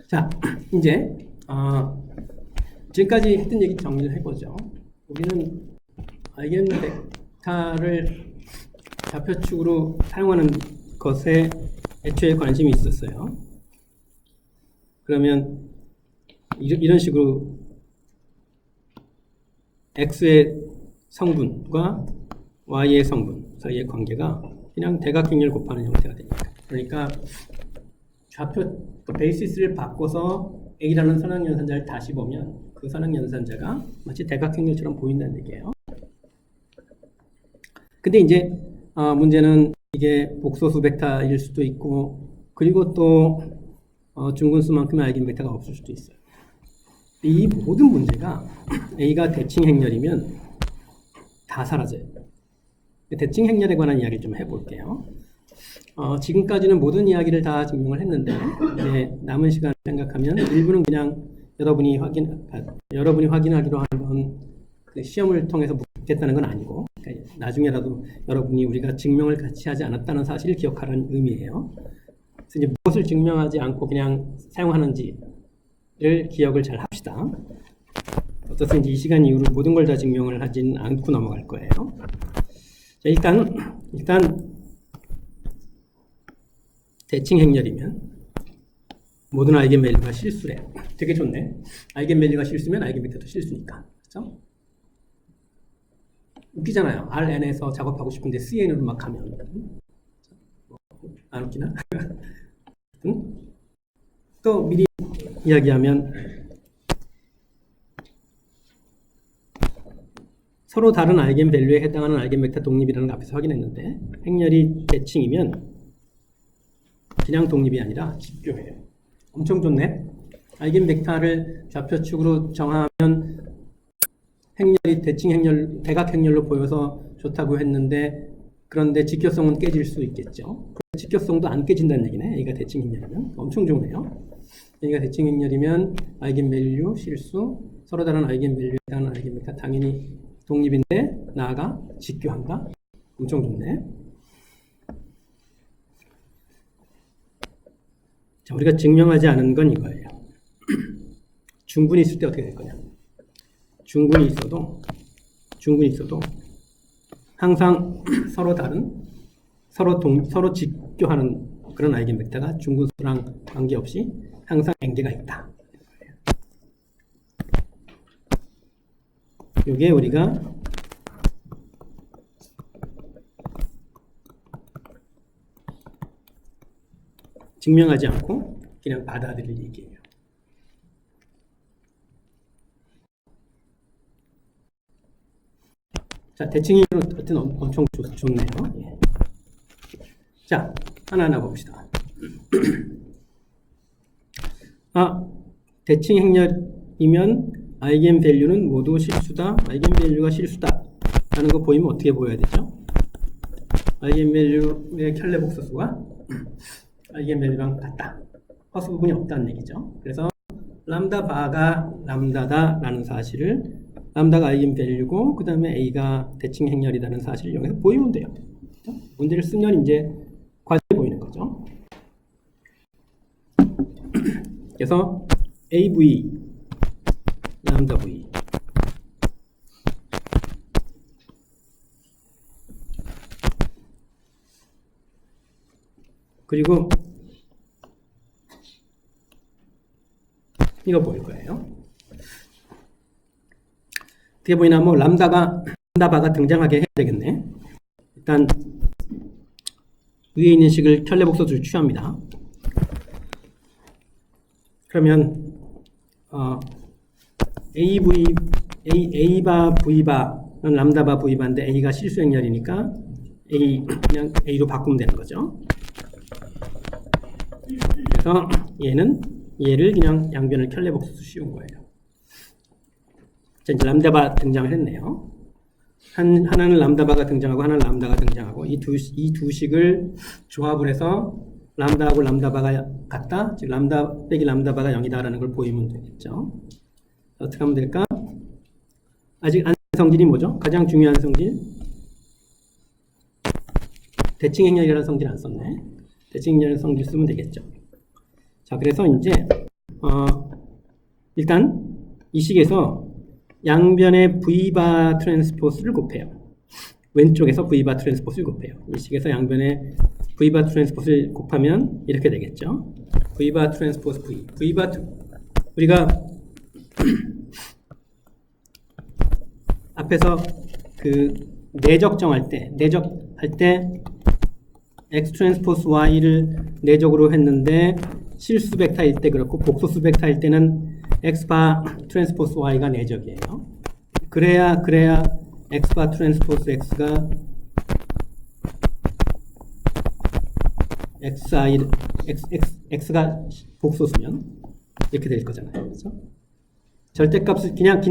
자, 이제 지금까지 했던 얘기 정리를 해보죠. 우리는 아이겐벡터를 좌표축으로 사용하는 것에 애초에 관심이 있었어요. 그러면 이런 식으로 x의 성분과 y의 성분 사이의 관계가 그냥 대각행렬 곱하는 형태가 됩니다. 그러니까 좌표 베이시스를 바꿔서 A라는 선행연산자를 다시 보면 그 선행연산자가 마치 대각행렬처럼 보인다는 얘기예요. 근데 이제 문제는 이게 복소수 벡터일 수도 있고 그리고 또 중근수만큼의 아이겐벡터가 없을 수도 있어요. 이 모든 문제가 A가 대칭 행렬이면 다 사라져요. 대칭 행렬에 관한 이야기를 좀 해볼게요. 지금까지는 모든 이야기를 다 증명을 했는데 이제 남은 시간을 생각하면 일부는 그냥 여러분이 확인하기로 한 그 시험을 통해서 묻겠다는 건 아니고, 그러니까 나중에라도 여러분이 우리가 증명을 같이 하지 않았다는 사실을 기억하라는 의미예요. 그래서 이제 무엇을 증명하지 않고 그냥 사용하는지를 기억을 잘 합시다. 어떻든지 이 시간 이후로 모든 걸 다 증명을 하진 않고 넘어갈 거예요. 자, 일단 대칭 행렬이면 모든 아이겐밸류가 실수래. 되게 좋네. 아이겐밸류가 실수면 아이겐벡터도 실수니까. 그렇죠? 웃기잖아요. Rn에서 작업하고 싶은데 Cn으로 막 하면 안 웃기나? 또 미리 이야기하면 서로 다른 아이겐밸류에 해당하는 아이겐벡터 독립이라는 거 앞에서 확인했는데 행렬이 대칭이면 그냥 독립이 아니라 집교해요. 엄청 좋네. 아이겐벡터를 좌표축으로 정하면 행렬이 대칭 행렬, 대각 행렬로 보여서 좋다고 했는데 그런데 직교성은 깨질 수 있겠죠. 직교성도 안 깨진다는 얘기네. A가 대칭 행렬이면 엄청 좋네요. A가 대칭 행렬이면 아이겐밸류, 실수, 서로 다른 아이겐밸류에 해당하는 아이겐벡터 당연히 독립인데 나아가 직교한다. 엄청 좋네. 자, 우리가 증명하지 않은 건 이거예요. 중군이 있을 때 어떻게 될 거냐? 중군이 있어도 항상 서로 다른 서로 직교하는 그런 아이겐벡터가 중군수랑 관계없이 항상 n개가 있다. 이게 우리가 증명하지 않고 그냥 받아들일 얘기예요. 자, 대칭이 어쨌든 엄청 좋네요. 예. 자, 하나하나 봅시다. 대칭 행렬이면 아이겐밸류는 모두 실수다. 아이겐밸류가 실수다. 라는 거 보이면 어떻게 보여야 되죠? 아이겐밸류의 켤레 복소수가 아이겐밸류랑 같다. 허수 부분이 없다는 얘기죠. 그래서 람다 바가 람다다 라는 사실을 람다가 아이겐밸류고 그 다음에 A가 대칭 행렬이라는 사실을 여기서 보이면 돼요. 문제를 쓰면 이제 과정이 보이는 거죠. 그래서 AV 람다 V 그리고 이거 보일 거예요. 어떻게 보이나 뭐 람다바가 등장하게 해야 되겠네. 일단 위에 있는 식을 켤레 복소수를 취합니다. 그러면 A바 V바는 람다바 V바인데 A가 실수 행렬이니까 그냥 A로 바꾸면 되는 거죠. 그래서 얘를 그냥 양변을 켤레 복소수 씌운 거예요. 자, 이제 람다바 등장을 했네요. 하나는 람다바가 등장하고 하나는 람다가 등장하고 이 두 식을 조합을 해서 람다하고 람다바가 같다. 즉 람다 빼기 람다바가 0이다라는 걸 보이면 되겠죠. 어떻게 하면 될까? 아직 안 성질이 뭐죠? 가장 중요한 성질. 대칭 행렬이라는 성질 안 썼네. 대칭 행렬이라는 성질 쓰면 되겠죠. 자, 그래서 이제 일단 이 식에서 양변의 V바 트랜스포스를 곱해요. 왼쪽에서 V바 트랜스포스를 곱해요. 이 식에서 양변의 V바 트랜스포스를 곱하면 이렇게 되겠죠. V바 트랜스포스 V. 우리가 앞에서 그 내적정할 때 X 트랜스포스 Y를 내적으로 했는데 실수 벡터일 때 그렇고 복소수 벡터일 때는 X바 트랜스포스 Y가 내적이에요. 그래야 X바 트랜스포스 X가 복소수면 이렇게 될 거잖아요. 그렇죠? 절대값을 그냥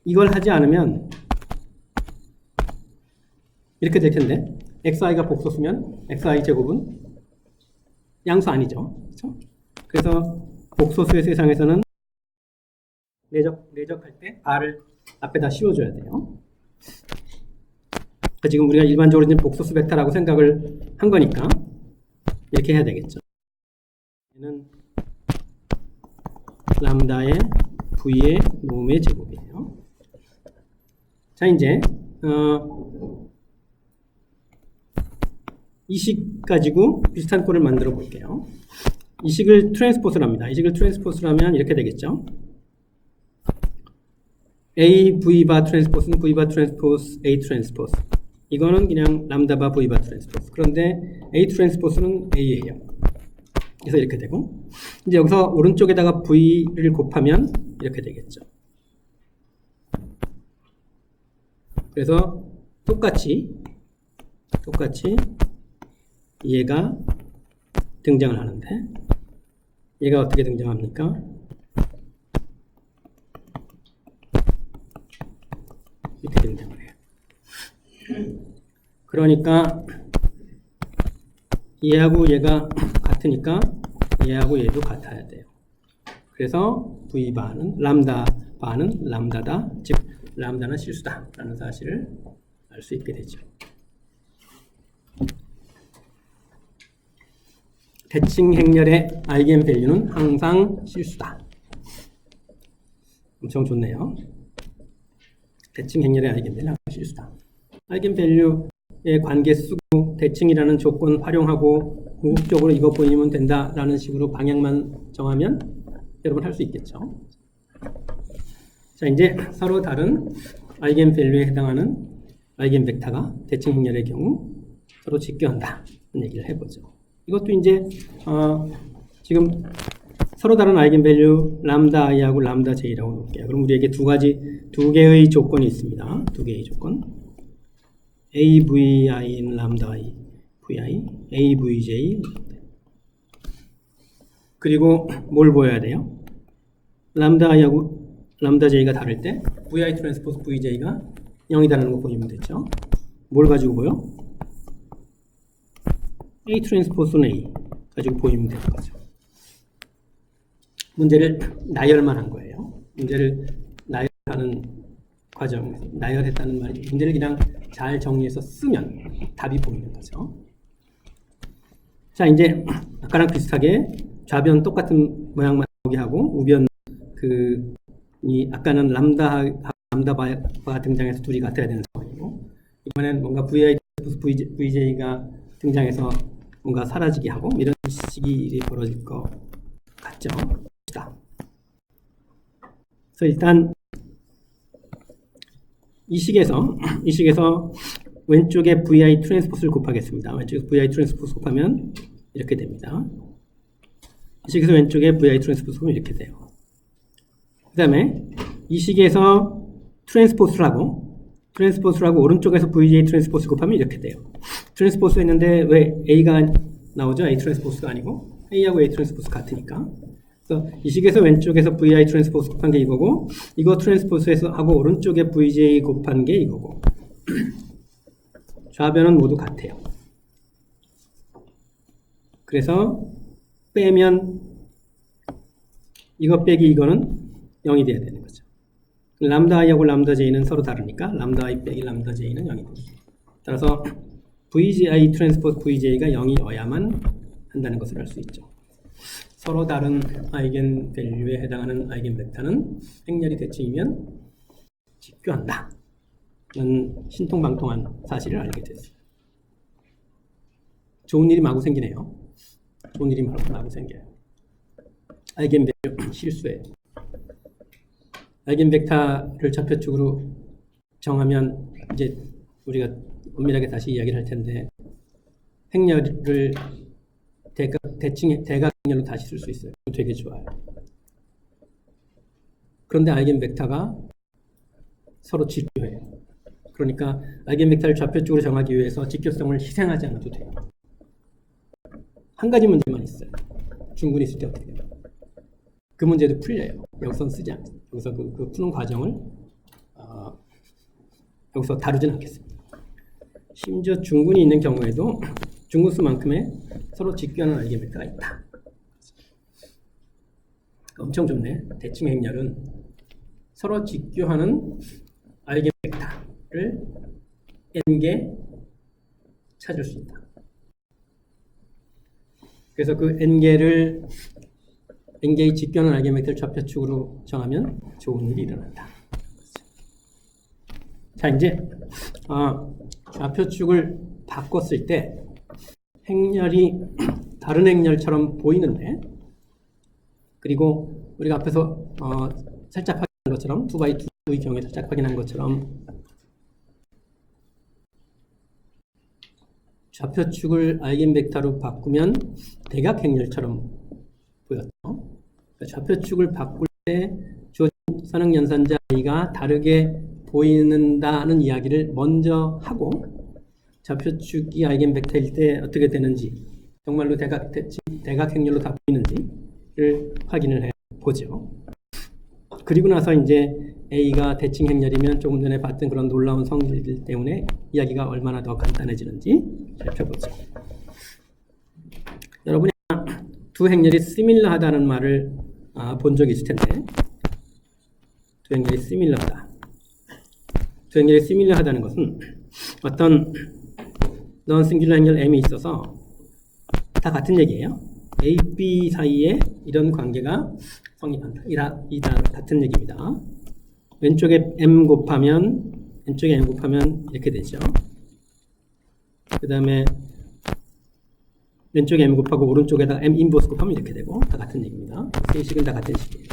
이걸 하지 않으면 이렇게 될 텐데 xi가 복소수면 xi 제곱은 양수 아니죠. 그렇죠? 그래서 복소수의 세상에서는 내적할 때 r을 앞에다 씌워줘야 돼요. 지금 우리가 일반적으로 이제 복소수 벡터라고 생각을 한 거니까 이렇게 해야 되겠죠. 얘는 람다의 v의 놈의 제곱이에요. 자, 이제 이 식 가지고 비슷한 꼴을 만들어 볼게요. 이 식을 트랜스포스를 합니다. 이 식을 트랜스포스를 하면 이렇게 되겠죠. A V바 트랜스포스는 V바 트랜스포스 A 트랜스포스. 이거는 그냥 람다바 V바 트랜스포스. 그런데 A 트랜스포스는 A예요. 그래서 이렇게 되고 이제 여기서 오른쪽에다가 V를 곱하면 이렇게 되겠죠. 그래서 똑같이 얘가 등장을 하는데 얘가 어떻게 등장합니까? 이렇게 등장을 해요. 그러니까 얘하고 얘가 같으니까 얘하고 얘도 같아야 돼요. 그래서 V바는 람다바는 람다다, 즉 람다는 실수다 라는 사실을 알 수 있게 되죠. 대칭 행렬의 아이겐밸류는 항상 실수다. 엄청 좋네요. 대칭 행렬의 아이겐밸류는 항상 실수다. 아이겐밸류의 관계 쓰고 대칭이라는 조건 활용하고 궁극적으로 이거 보이면 된다라는 식으로 방향만 정하면 여러분 할 수 있겠죠. 자, 이제 서로 다른 아이겐밸류에 해당하는 아이겐벡터가 대칭 행렬의 경우 서로 직교한다는 얘기를 해보죠. 이것도 이제 지금 서로 다른 아이겐밸류 람다 i하고 람다 j라고 놓을게요. 그럼 우리에게 두 개의 조건이 있습니다. 두 개의 조건. avin 람다 i vi avj. 그리고 뭘 보여야 돼요? 람다 i하고 람다 j가 다를 때 vi 트랜스포스 vj가 0이다라는 거 보이면 됐죠. 뭘 가지고 보여? A 트랜스포스는 A 가지고 보이면 되는 거죠. 문제를 나열만 한 거예요. 문제를 나열하는 과정, 나열했다는 말이 문제를 그냥 잘 정리해서 쓰면 답이 보이는 거죠. 자, 이제 아까랑 비슷하게 좌변 똑같은 모양만 나오게 하고 우변 아까는 람다가 등장해서 둘이 같아야 되는 상황이고 이번엔 뭔가 vi vj가 등장해서 뭔가 사라지게 하고 이런 식이 벌어질 것 같죠. 그래서 일단 이 식에서 왼쪽에 vi 트랜스포스를 곱하겠습니다. 왼쪽에 vi 트랜스포스 곱하면 이렇게 됩니다. 이 식에서 왼쪽에 vi 트랜스포스 곱하면 이렇게 돼요. 그 다음에 이 식에서 트랜스포스를 하고 오른쪽에서 vj 트랜스포스 곱하면 이렇게 돼요. 트랜스포스 했는데 왜 A가 나오죠? A 트랜스포스가 아니고 A하고 A 트랜스포스 같으니까. 그래서 이 식에서 왼쪽에서 VI 트랜스포스 곱한 게 이거고 이거 트랜스포스에서 하고 오른쪽에 VJ 곱한 게 이거고 좌변은 모두 같아요. 그래서 빼면 이거 빼기 이거는 0이 돼야 되는 거죠. 람다 i하고 람다 j는 서로 다르니까 람다 i 빼기 람다 j는 0이 됩니다. 따라서 VGI 트랜스포스 VJ가 0이어야만 한다는 것을 알 수 있죠. 서로 다른 아이겐밸류에 해당하는 아이겐벡터는 행렬이 대칭이면 직교한다. 이런 신통방통한 사실을 알게 됐어요. 좋은 일이 마구 생기네요. 좋은 일이 마구 생겨요. 아이겐밸류 실수예요. 아이겐벡터를 좌표축으로 정하면 이제 우리가 엄밀하게 다시 이야기를 할 텐데 행렬을 대각행렬로 다시 쓸 수 있어요. 되게 좋아요. 그런데 아이겐벡터가 서로 직교해요. 그러니까 아이겐벡터를 좌표축으로 정하기 위해서 직교성을 희생하지 않아도 돼요. 한 가지 문제만 있어요. 중근이 있을 때 어떻게 돼요? 그 문제도 풀려요. 여기서 쓰지 않습니다. 여기서 그 푸는 과정을 여기서 다루진 않겠습니다. 심지어 중군이 있는 경우에도 중군수만큼의 서로 직교하는 알게베크가 있다. 엄청 좋네. 대칭 행렬은 서로 직교하는 알게베크를 n개 찾을 수 있다. 그래서 그 n개의 직교하는 알게베크를 좌표축으로 정하면 좋은 일이 일어난다. 자, 이제 좌표축을 바꿨을 때 행렬이 다른 행렬처럼 보이는데, 그리고 우리가 앞에서 살짝 확인한 것처럼 2x2의 경우에 살짝 확인한 것처럼 좌표축을 아이겐벡터로 바꾸면 대각 행렬처럼 보였죠. 그러니까 좌표축을 바꿀 때 주어진 선행 연산자 A가 다르게 보이는다는 이야기를 먼저 하고, 좌표축이 아이겐벡터일 때 어떻게 되는지, 정말로 대각 행렬로 다 보이는지를 확인을 해보죠. 그리고 나서 이제 A가 대칭 행렬이면 조금 전에 봤던 그런 놀라운 성질들 때문에 이야기가 얼마나 더 간단해지는지 살펴보죠. 여러분이 두 행렬이 시밀러하다는 말을 본 적이 있을 텐데, 두 행렬이 시밀러하다. 두 행렬이 시밀러하다는 것은 어떤 non-singular 행렬 M이 있어서 다 같은 얘기예요. A, B 사이에 이런 관계가 성립한다. 이다 같은 얘기입니다. 왼쪽에 M 곱하면 이렇게 되죠. 그 다음에 왼쪽에 M 곱하고 오른쪽에다가 M 인버스 곱하면 이렇게 되고, 다 같은 얘기입니다. 이 식은 다 같은 식이에요.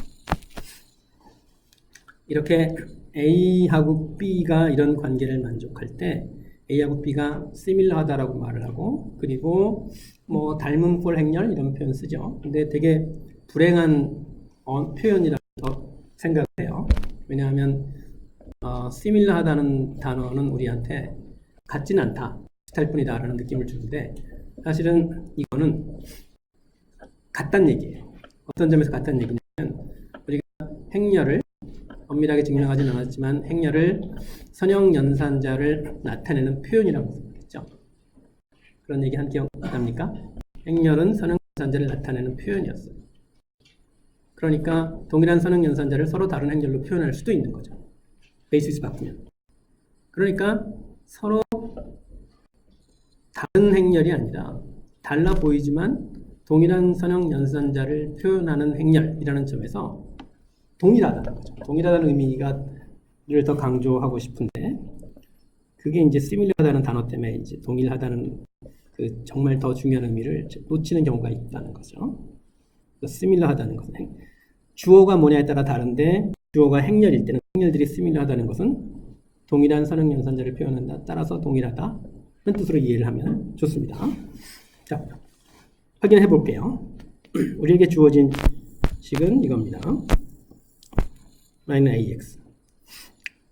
이렇게 A하고 B가 이런 관계를 만족할 때 A하고 B가 시밀러하다라고 말을 하고, 그리고 뭐 닮은 꼴 행렬 이런 표현 쓰죠. 근데 되게 불행한 표현이라고 생각을 해요. 왜냐하면 시밀러하다는 단어는 우리한테 같진 않다, 비슷할 뿐이다 라는 느낌을 주는데, 사실은 이거는 같다는 얘기예요. 어떤 점에서 같다는 얘기냐면, 우리가 행렬을 엄밀하게 증명하지는 않았지만 행렬을 선형 연산자를 나타내는 표현이라고 생각했죠. 그런 얘기 한 기억 납니까? 행렬은 선형 연산자를 나타내는 표현이었어요. 그러니까 동일한 선형 연산자를 서로 다른 행렬로 표현할 수도 있는 거죠. 베이시스 바꾸면. 그러니까 서로 다른 행렬이 아니라 달라 보이지만 동일한 선형 연산자를 표현하는 행렬이라는 점에서 동일하다는 거죠. 동일하다는 의미를 더 강조하고 싶은데, 그게 이제 시밀러하다는 단어 때문에 이제 동일하다는 그 정말 더 중요한 의미를 놓치는 경우가 있다는 거죠. 시밀러하다는 것은 주어가 뭐냐에 따라 다른데, 주어가 행렬일 때는 행렬들이 시밀러하다는 것은 동일한 선형 연산자를 표현한다, 따라서 동일하다는 뜻으로 이해를 하면 좋습니다. 자, 확인해 볼게요. 우리에게 주어진 식은 이겁니다. -ax.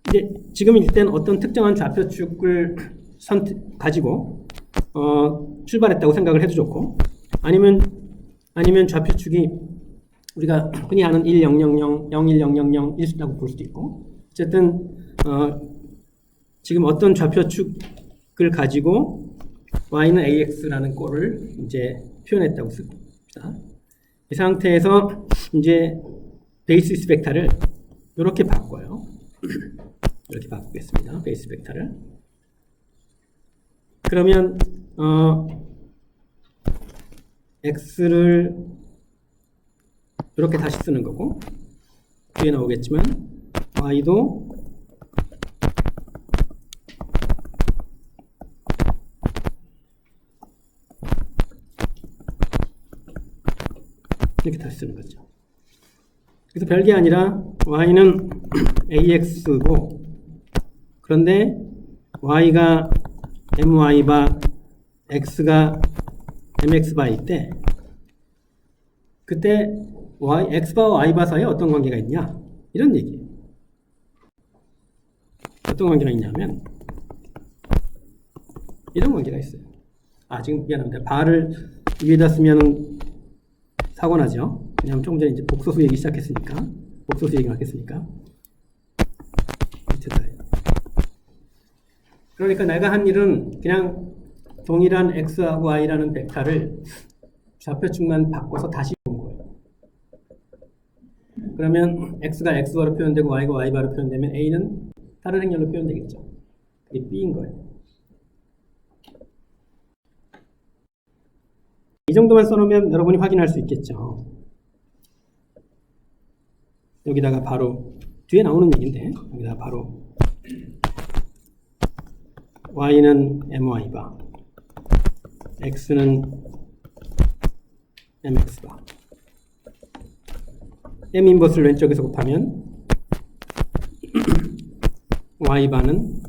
이제 지금 일단 어떤 특정한 좌표축을 가지고 출발했다고 생각을 해도 좋고, 아니면 좌표축이 우리가 흔히 아는 1, 0, 0, 0, 0, 1, 0, 0, 0, 1이라고 볼 수도 있고, 어쨌든 지금 어떤 좌표축을 가지고 y는 ax라는 꼴을 이제 표현했다고 씁니다. 이 상태에서 이제 베이시스 벡터를 이렇게 바꿔요. 이렇게 바꾸겠습니다. 베이스 벡터를. 그러면 x를 이렇게 다시 쓰는 거고, 뒤에 나오겠지만 y도 이렇게 다시 쓰는 거죠. 그래서 별게 아니라 y는 ax고, 그런데 y가 my바 x가 mx바일 때, 그때 x바와 y바 사이에 어떤 관계가 있냐, 이런 얘기예요. 어떤 관계가 있냐면 이런 관계가 있어요. 지금 미안합니다. 바를 위에다 쓰면 사고 나죠. 왜냐하면 조금 전에 이제 복소수 얘기 시작했으니까. 복소수 얘기 하겠으니까. 그러니까 내가 한 일은 그냥 동일한 x하고 y라는 벡터를 좌표축만 바꿔서 다시 본 거예요. 그러면 x가 x바로 표현되고 y가 y바로 표현되면 a는 다른 행렬로 표현되겠죠. 그게 b인 거예요. 이 정도만 써놓으면 여러분이 확인할 수 있겠죠. 여기다가 바로 뒤에 나오는 얘기인데 여기다가 바로 y는 my바, x는 mx바. m 인버스를 왼쪽에서 곱하면 y바는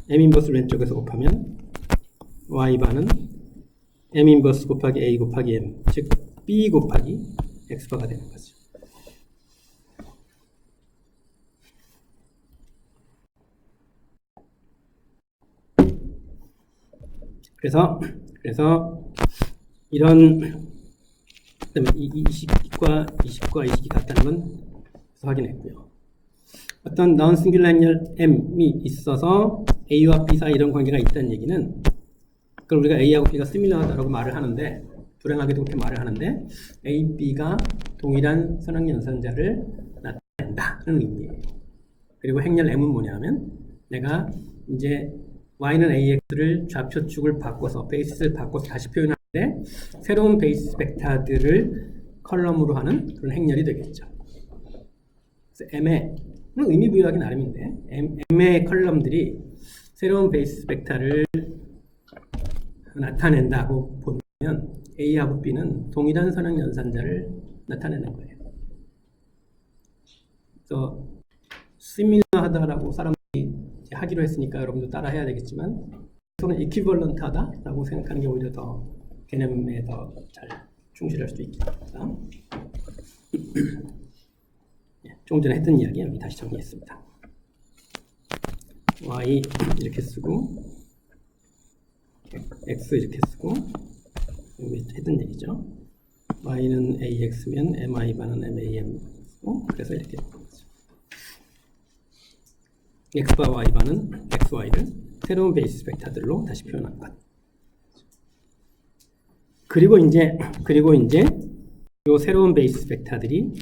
m 인버스를 왼쪽에서 곱하면 y바는 m 인버스 곱하기 a 곱하기 m, 즉 b 곱하기 x바가 되는 거죠. 그래서 이런 이 식과 이 식이 같다는 건 확인했고요. 어떤 non-singular 행렬 m이 있어서 a와 b 사이 이런 관계가 있다는 얘기는 그걸 우리가 a하고 b가 similar하다고 말을 하는데 불행하게도 그렇게 말을 하는데 a, b가 동일한 선행연산자를 나타낸다는 의미예요. 그리고 행렬 m은 뭐냐면 내가 이제 y는 ax를 좌표축을 바꿔서 베이스를 바꿔서 다시 표현하는데 새로운 베이스 벡터들을 컬럼으로 하는 그런 행렬이 되겠죠. 그래서 m의 의미 부여하기 나름인데 m의 컬럼들이 새로운 베이스 벡터를 나타낸다고 보면 a하고 b는 동일한 선행연산자를 나타내는 거예요. 그래서 similar하다라고 사람들이 하기로 했으니까 여러분도 따라 해야 되겠지만 저는 equivalent하다라고 생각하는 게 오히려 더 개념에 더 잘 충실할 수도 있겠습니다. 조금 전에 했던 이야기 여기 다시 정리했습니다. y 이렇게 쓰고 x 이렇게 쓰고 여기 했던 얘기죠. y는 ax면 my바는 mam 쓰고 그래서 이렇게 x바 y바는 xy를 새로운 베이스 벡터들로 다시 표현한 것. 그리고 이제 이 새로운 베이스 벡터들이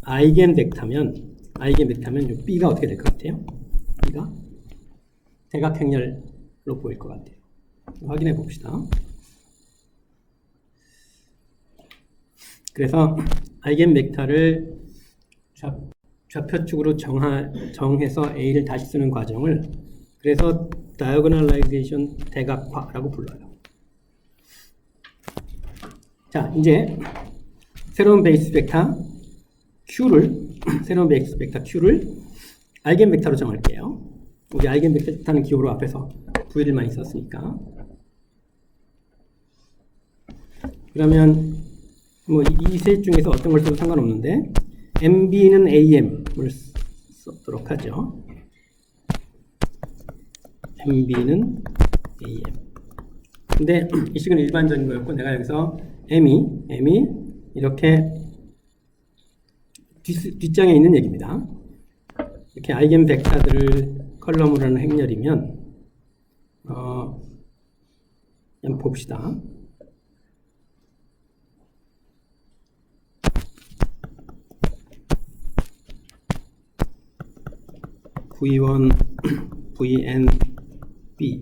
아이겐 벡터면 이 b가 어떻게 될 것 같아요? b가 대각행렬로 보일 것 같아요. 확인해 봅시다. 그래서 아이겐 벡터를 좌표축으로 정해서 A를 다시 쓰는 과정을 그래서 diagonalization 대각화라고 불러요. 자, 이제 새로운 베이스 벡터 Q를 아이겐 벡터로 정할게요. 우리 아이겐 벡터는 기호로 앞에서 V를 많이 썼으니까. 그러면 뭐 이 셋 중에서 어떤 걸 써도 상관없는데 MB는 AM을 쓰도록 하죠. MB는 AM. 근데 이 식은 일반적인 거였고 내가 여기서 M이 이렇게 뒷장에 있는 얘기입니다. 이렇게 아이겐 벡터들을 컬럼으로 하는 행렬이면 한번 봅시다. V1, Vn, B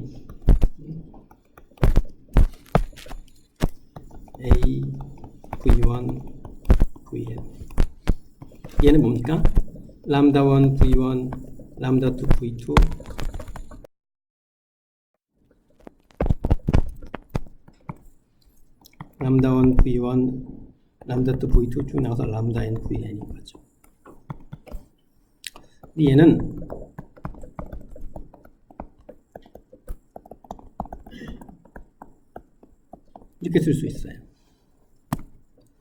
A, V1, Vn 얘는 뭡니까? 람다1, V1, 람다2, V2 람다1, V1, 람다2, V2 쭉 나와서 람다n, Vn인 거죠. 얘는 이렇게 쓸 수 있어요.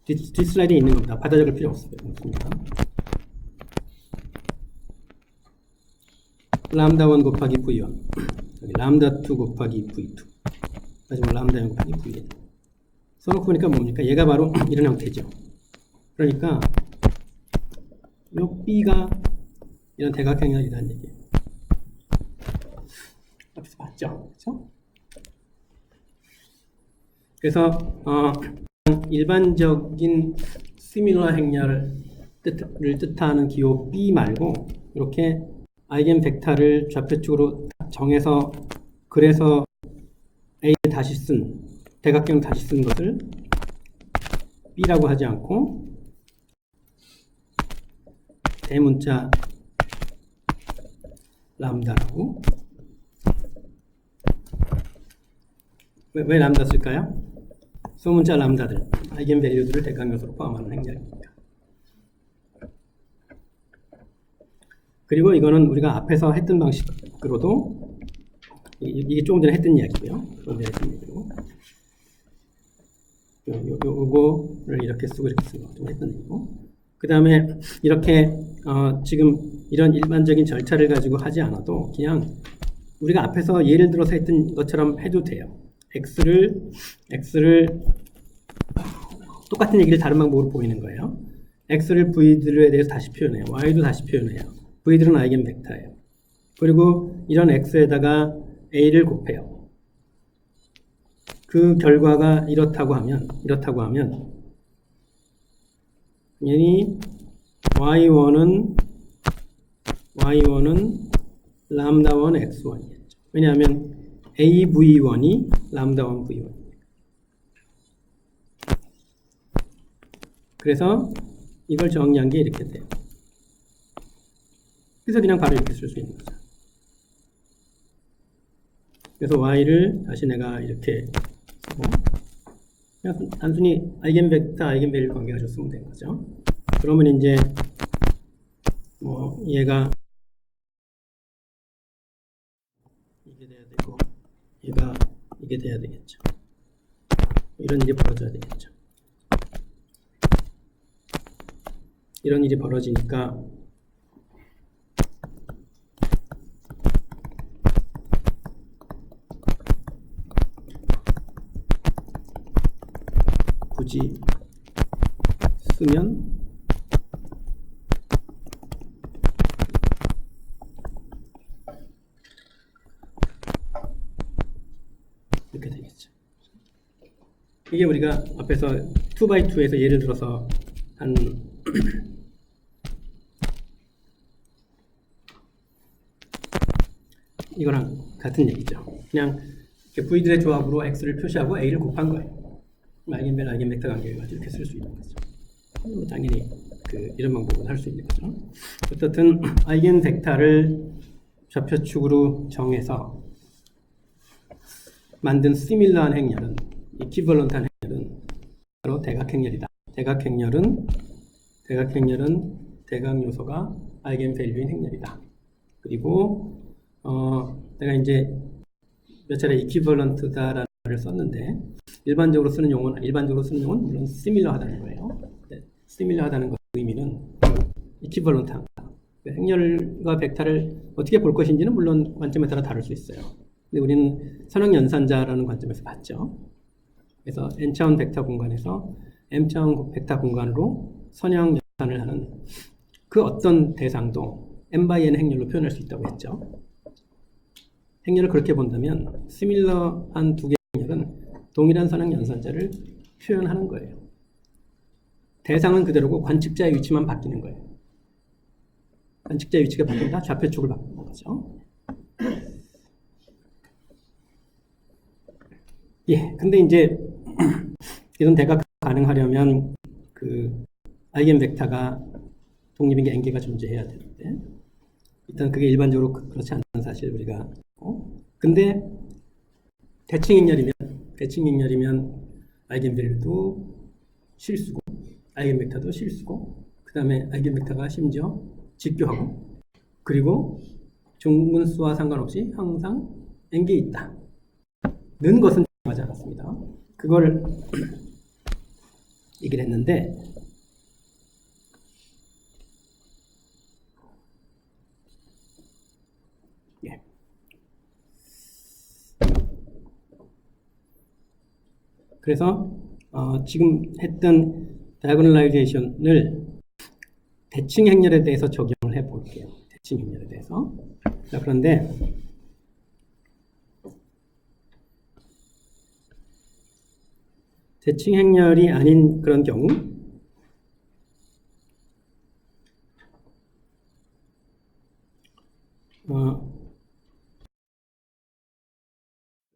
뒷슬라이드에 있는 겁니다. 받아 적을 필요 없습니다. 람다1 곱하기 V1 여기 람다2 곱하기 V2 마지막 람다1 곱하기 Vn 써놓고 보니까 뭡니까? 얘가 바로 이런 형태죠. 그러니까 요 B가 이런 대각형이라는 얘기예요. 앞에서 봤죠? 그렇죠? 그래서 일반적인 similar 행렬을 뜻하는 기호 B 말고 이렇게 아이겐 벡터를 좌표축으로 정해서 그래서 A를 다시 쓴 대각형 다시 쓴 것을 B라고 하지 않고 대문자 람다라고. 왜 람다 쓸까요? 소문자 람다들 아이겐 밸류들을 대각 요소로 포함하는 행렬입니다. 그리고 이거는 우리가 앞에서 했던 방식으로도 이게 조금 전에 했던 이야기고요. 조금 전에 했던 얘기고 요거를 이렇게 쓰고 이렇게 쓰는 거 좀 했던 얘기고 그 다음에 이렇게 지금 이런 일반적인 절차를 가지고 하지 않아도 그냥 우리가 앞에서 예를 들어서 했던 것처럼 해도 돼요. X를 똑같은 얘기를 다른 방법으로 보이는 거예요. X를 V들에 대해서 다시 표현해요. Y도 다시 표현해요. V들은 아이겐 벡터예요. 그리고 이런 X에다가 A를 곱해요. 그 결과가 이렇다고 하면 당연히 Y1은 람다1 X1이겠죠. 왜냐하면 AV1이 람다1 V1. 그래서 이걸 정리한 게 이렇게 돼요. 그래서 그냥 바로 이렇게 쓸 수 있는 거죠. 그래서 Y를 다시 내가 이렇게 쓰고 그냥 단순히 아이겐 벡터, 아이겐 밸류 관계가 줬으면 된 거죠. 그러면 이제 얘가 이게 돼야 되고 얘가 이게 돼야 되겠죠. 이런 일이 벌어져야 되겠죠. 이런 일이 벌어지니까 굳이 쓰면 이렇게 되겠죠. 이게 우리가 앞에서 2x2에서 예를 들어서 한 이거랑 같은 얘기죠. 그냥 V들의 조합으로 X를 표시하고 A를 곱한 거예요. 아이겐 벡터 관계를 가지고 이렇게 쓸 수 있는 거죠. 당연히 이런 방법으로 할 수 있는 거죠. 어떻든 아이겐 벡터를 좌표축으로 정해서 만든 시밀러한 행렬은 이퀴벌런트한 행렬은 바로 대각행렬이다. 대각행렬은 대각 요소가 아이겐 밸류인 행렬이다. 그리고 내가 이제 몇 차례 이퀴벌런트다라는 말을 썼는데 일반적으로 쓰는 용어는 물론 시밀러하다는 거예요. 시밀러하다는 것 의미는 이퀴벌런트한 거다. 행렬과 벡터를 어떻게 볼 것인지는 물론 관점에 따라 다를 수 있어요. 근데 우리는 선형연산자라는 관점에서 봤죠. 그래서 n차원 벡터 공간에서 m차원 벡터 공간으로 선형연산을 하는 그 어떤 대상도 n×n 행렬로 표현할 수 있다고 했죠. 행렬을 그렇게 본다면 시밀러한 두 개의 행렬은 동일한 선형연산자를 표현하는 거예요. 대상은 그대로고 관측자의 위치만 바뀌는 거예요. 관측자의 위치가 바뀐다? 좌표축을 바꾸는 거죠. 예, 근데 이제 이런 대각 가능하려면 아이겐 벡터가 독립인 게 n개가 존재해야 되는데 일단 그게 일반적으로 그렇지 않다는 사실 우리가 근데 대칭행렬이면 아이겐 밸류도 실수고 아이겐 벡터도 실수고 그 다음에 아이겐 벡터가 심지어 직교하고 그리고 중분수와 상관없이 항상 n개 있다 는 것은 하지 않았습니다. 그걸 얘기를 했는데 예. 그래서 지금 했던 다이아고널라이제이션을 대칭 행렬에 대해서 적용을 해 볼게요. 대칭 행렬에 대해서. 자, 그런데 대칭 행렬이 아닌 그런 경우,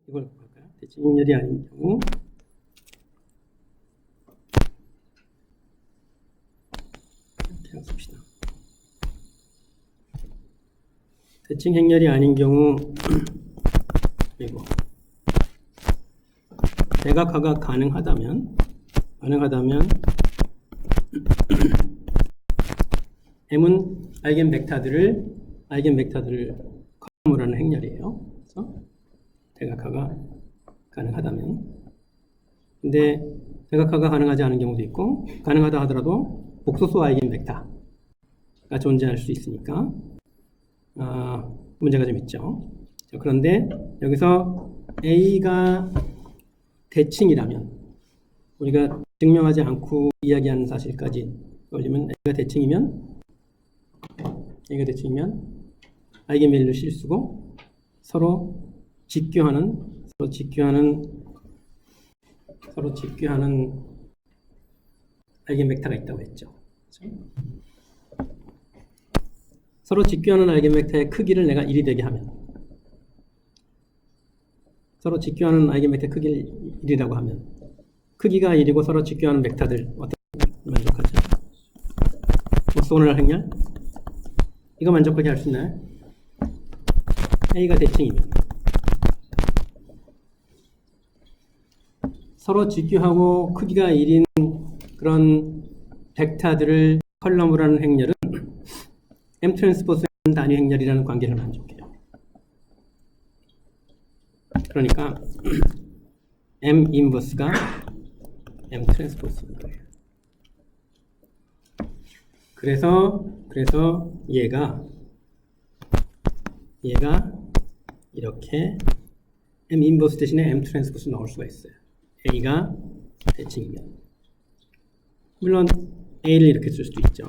이걸 볼까요? 대칭 행렬이 아닌 경우, 이렇게 씁시다. 대칭 행렬이 아닌 경우, 그리고 대각화가 가능하다면 M은 아이겐벡터들을 컬럼으로 하는 행렬이에요. 그래서 대각화가 가능하다면. 근데 대각화가 가능하지 않은 경우도 있고, 가능하다 하더라도 복소수 아이겐벡터가 존재할 수 있으니까 문제가 좀 있죠. 자, 그런데 여기서 A가 대칭이라면, 우리가 증명하지 않고 이야기하는 사실까지 올리면 A가 대칭이면 아이겐밸류 실수고 서로 직교하는 아이겐벡터가 있다고 했죠. 그렇죠? 서로 직교하는 아이겐벡터의 크기를 내가 1이 되게 하면, 서로 직교하는 아이겐벡터의 크기를 1이라고 하면, 크기가 1이고 서로 직교하는 벡터들 어떤 만족하죠? 오소널 행렬? 이거 만족하게 할 수 있나요? A가 대칭이면 서로 직교하고 크기가 1인 그런 벡터들을 컬럼으로 하는 행렬은 M 트랜스포스 단위 행렬이라는 관계를 만족해요. 그러니까 M 인버스가 M 트랜스포스인 거예요. 그래서 얘가 이렇게 M 인버스 대신에 M 트랜스포스 넣을 수가 있어요. A가 대칭이면. 물론 A를 이렇게 쓸 수도 있죠.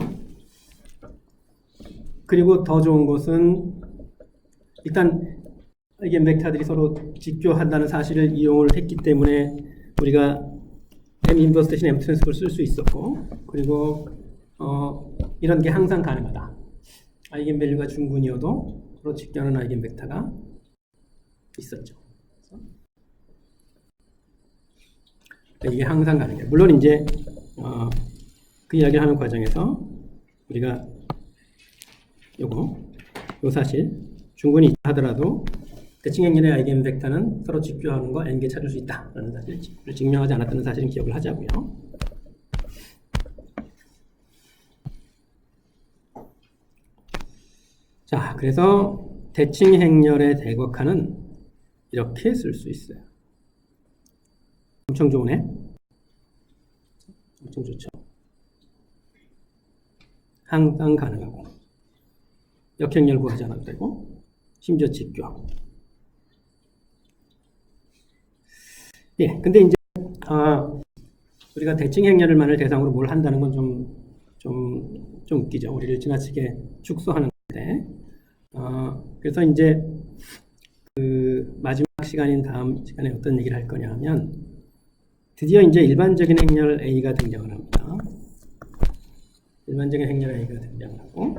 그리고 더 좋은 것은 일단 아이겐벡터들이 서로 직교한다는 사실을 이용을 했기 때문에 우리가 M 인버스 대신 M 트랜스포스를 쓸 수 있었고, 그리고 이런 게 항상 가능하다. 아이겐밸류가 중근이어도 서로 직교하는 아이겐벡터가 있었죠. 이게 항상 가능해요. 물론 이제 그 이야기를 하는 과정에서 우리가 요 사실 중근이 있다 하더라도 대칭 행렬의 아이겐벡터는 서로 직교하는 거 n개 찾을 수 있다라는 사실을 증명하지 않았다는 사실은 기억을 하자고요. 자, 그래서 대칭 행렬의 대각화는 이렇게 쓸 수 있어요. 엄청 좋으네. 엄청 좋죠. 항상 가능하고 역행렬 구하지 않아도 되고 심지어 직교하고. 예, 근데 이제 우리가 대칭 행렬만을 대상으로 뭘 한다는 건 좀 웃기죠. 우리를 지나치게 축소하는 건데. 그래서 이제 그 마지막 시간인 다음 시간에 어떤 얘기를 할 거냐 하면, 드디어 이제 일반적인 행렬 A가 등장을 합니다. 일반적인 행렬 A가 등장을 하고,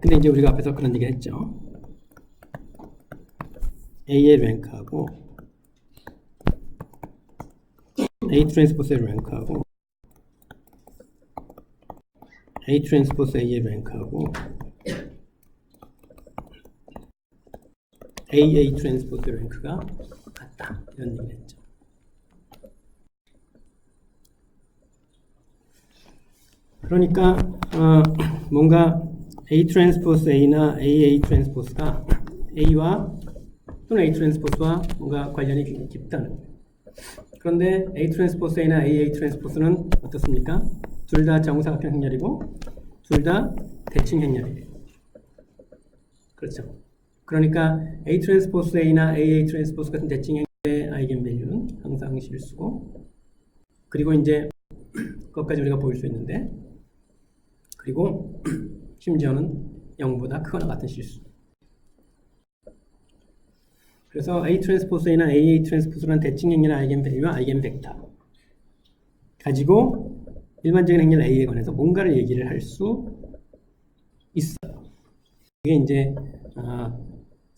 근데 이제 우리가 앞에서 그런 얘기 했죠. A의 랭크하고 A 트랜스포스의 랭크하고 A 트랜스포스 A의 랭크하고 AA 트랜스포스 랭크가 같다. 이런 얘기를 했죠. 그러니까 뭔가 A 트랜스포스 A나 AA 트랜스포스가 A와 또는 A 트랜스포스와 뭔가 관련이 굉장히 깊다는 거예요. 그런데 A 트랜스포스 A나 AA 트랜스포스는 어떻습니까? 둘 다 정사각형 행렬이고 둘 다 대칭 행렬이에요. 그렇죠. 그러니까 A 트랜스포스 A나 AA 트랜스포스 같은 대칭 행렬의 아이겐밸류는 항상 실수고, 그리고 이제 그것까지 우리가 보일 수 있는데, 그리고 심지어는 0보다 크거나 같은 실수. 그래서 A 트랜스포스나 AA 트랜스포스라는 대칭 행렬의 아이겐 밸류와 아이겐 벡터 가지고 일반적인 행렬 A에 관해서 뭔가를 얘기를 할 수 있어요. 이게 이제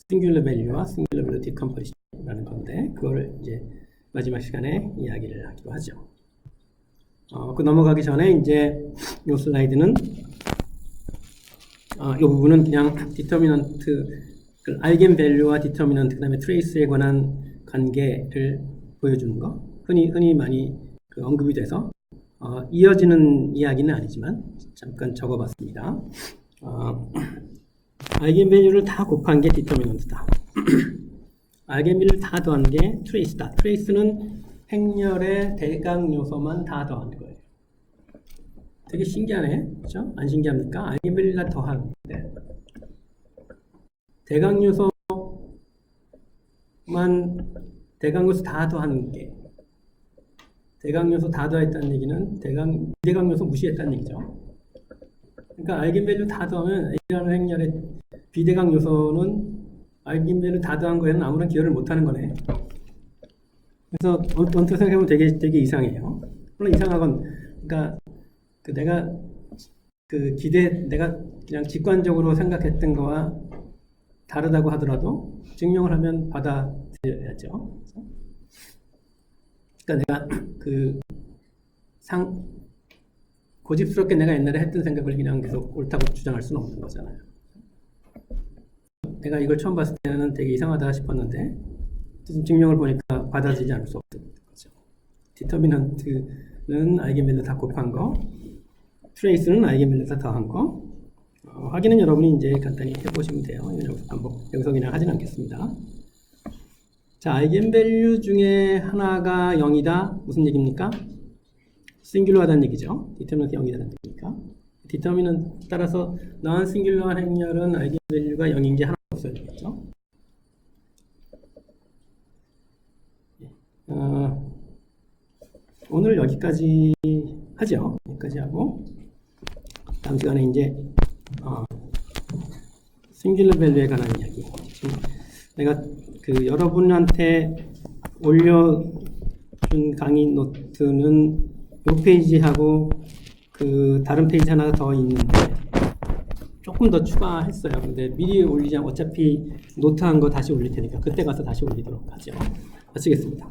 싱귤러 밸류와 싱귤러 밸류 디컴포지션이라는 건데, 그거를 이제 마지막 시간에 이야기를 하기로 하죠. 그 넘어가기 전에 이제 이 슬라이드는 이 부분은 그냥 디터미넌트, 아이겐 밸류와 디터미넌트, 그 다음에 트레이스에 관한 관계를 보여주는 거, 흔히 많이 언급이 돼서 이어지는 이야기는 아니지만 잠깐 적어봤습니다. 아이겐 밸류를 다 곱한 게 디터미넌트다. 아이겐 밸류를 다 더한 게 트레이스다. 트레이스는 행렬의 대각 요소만 다 더한 거예요. 되게 신기하네, 그렇죠? 안 신기합니까? 아이겐 밸류가 더한 건데 대각 요소만, 대각 요소 다 더하는 게, 대각 요소 다 더했다는 얘기는 비대각 요소 무시했다는 얘기죠. 그러니까 아이겐 밸류 다 더하면 A라는 행렬의 비대각 요소는 아이겐 밸류 다 더한 거에는 아무런 기여를 못하는 거네. 그래서 언뜻 생각해보면 되게 이상해요. 물론 이상하건, 그러니까 내가 내가 그냥 직관적으로 생각했던 거와 다르다고 하더라도 증명을 하면 받아들여야죠. 그러니까 내가 고집스럽게 내가 옛날에 했던 생각을 그냥 계속 옳다고 주장할 수는 없는 거잖아요. 내가 이걸 처음 봤을 때는 되게 이상하다 싶었는데 증명을 보니까 받아들이지 않을 수 없는 거죠. 디터미넌트는 아이겐밸류 다 곱한 거, 트레이스는 아이겐밸류 다 더한 거. 확인은 여러분이 이제 간단히 해보시면 돼요. 여기서 그냥 하진 않겠습니다. 자, 아이겐밸류 중에 하나가 0이다. 무슨 얘기입니까? 싱귤러하다는 얘기죠. 디터미넌트 0이라는 얘기니까. 디터미넌트 따라서 non 싱귤러한 행렬은 아이겐밸류가 0인 게 하나 없어야 되겠죠. 오늘 여기까지 하죠. 여기까지 하고 다음 시간에 이제 싱귤러 밸류에 관한 이야기. 지금 내가 여러분한테 올려준 강의 노트는 이 페이지하고 다른 페이지 하나 더 있는데 조금 더 추가했어요. 근데 미리 올리지 않고 어차피 노트한 거 다시 올릴 테니까 그때 가서 다시 올리도록 하죠. 마치겠습니다.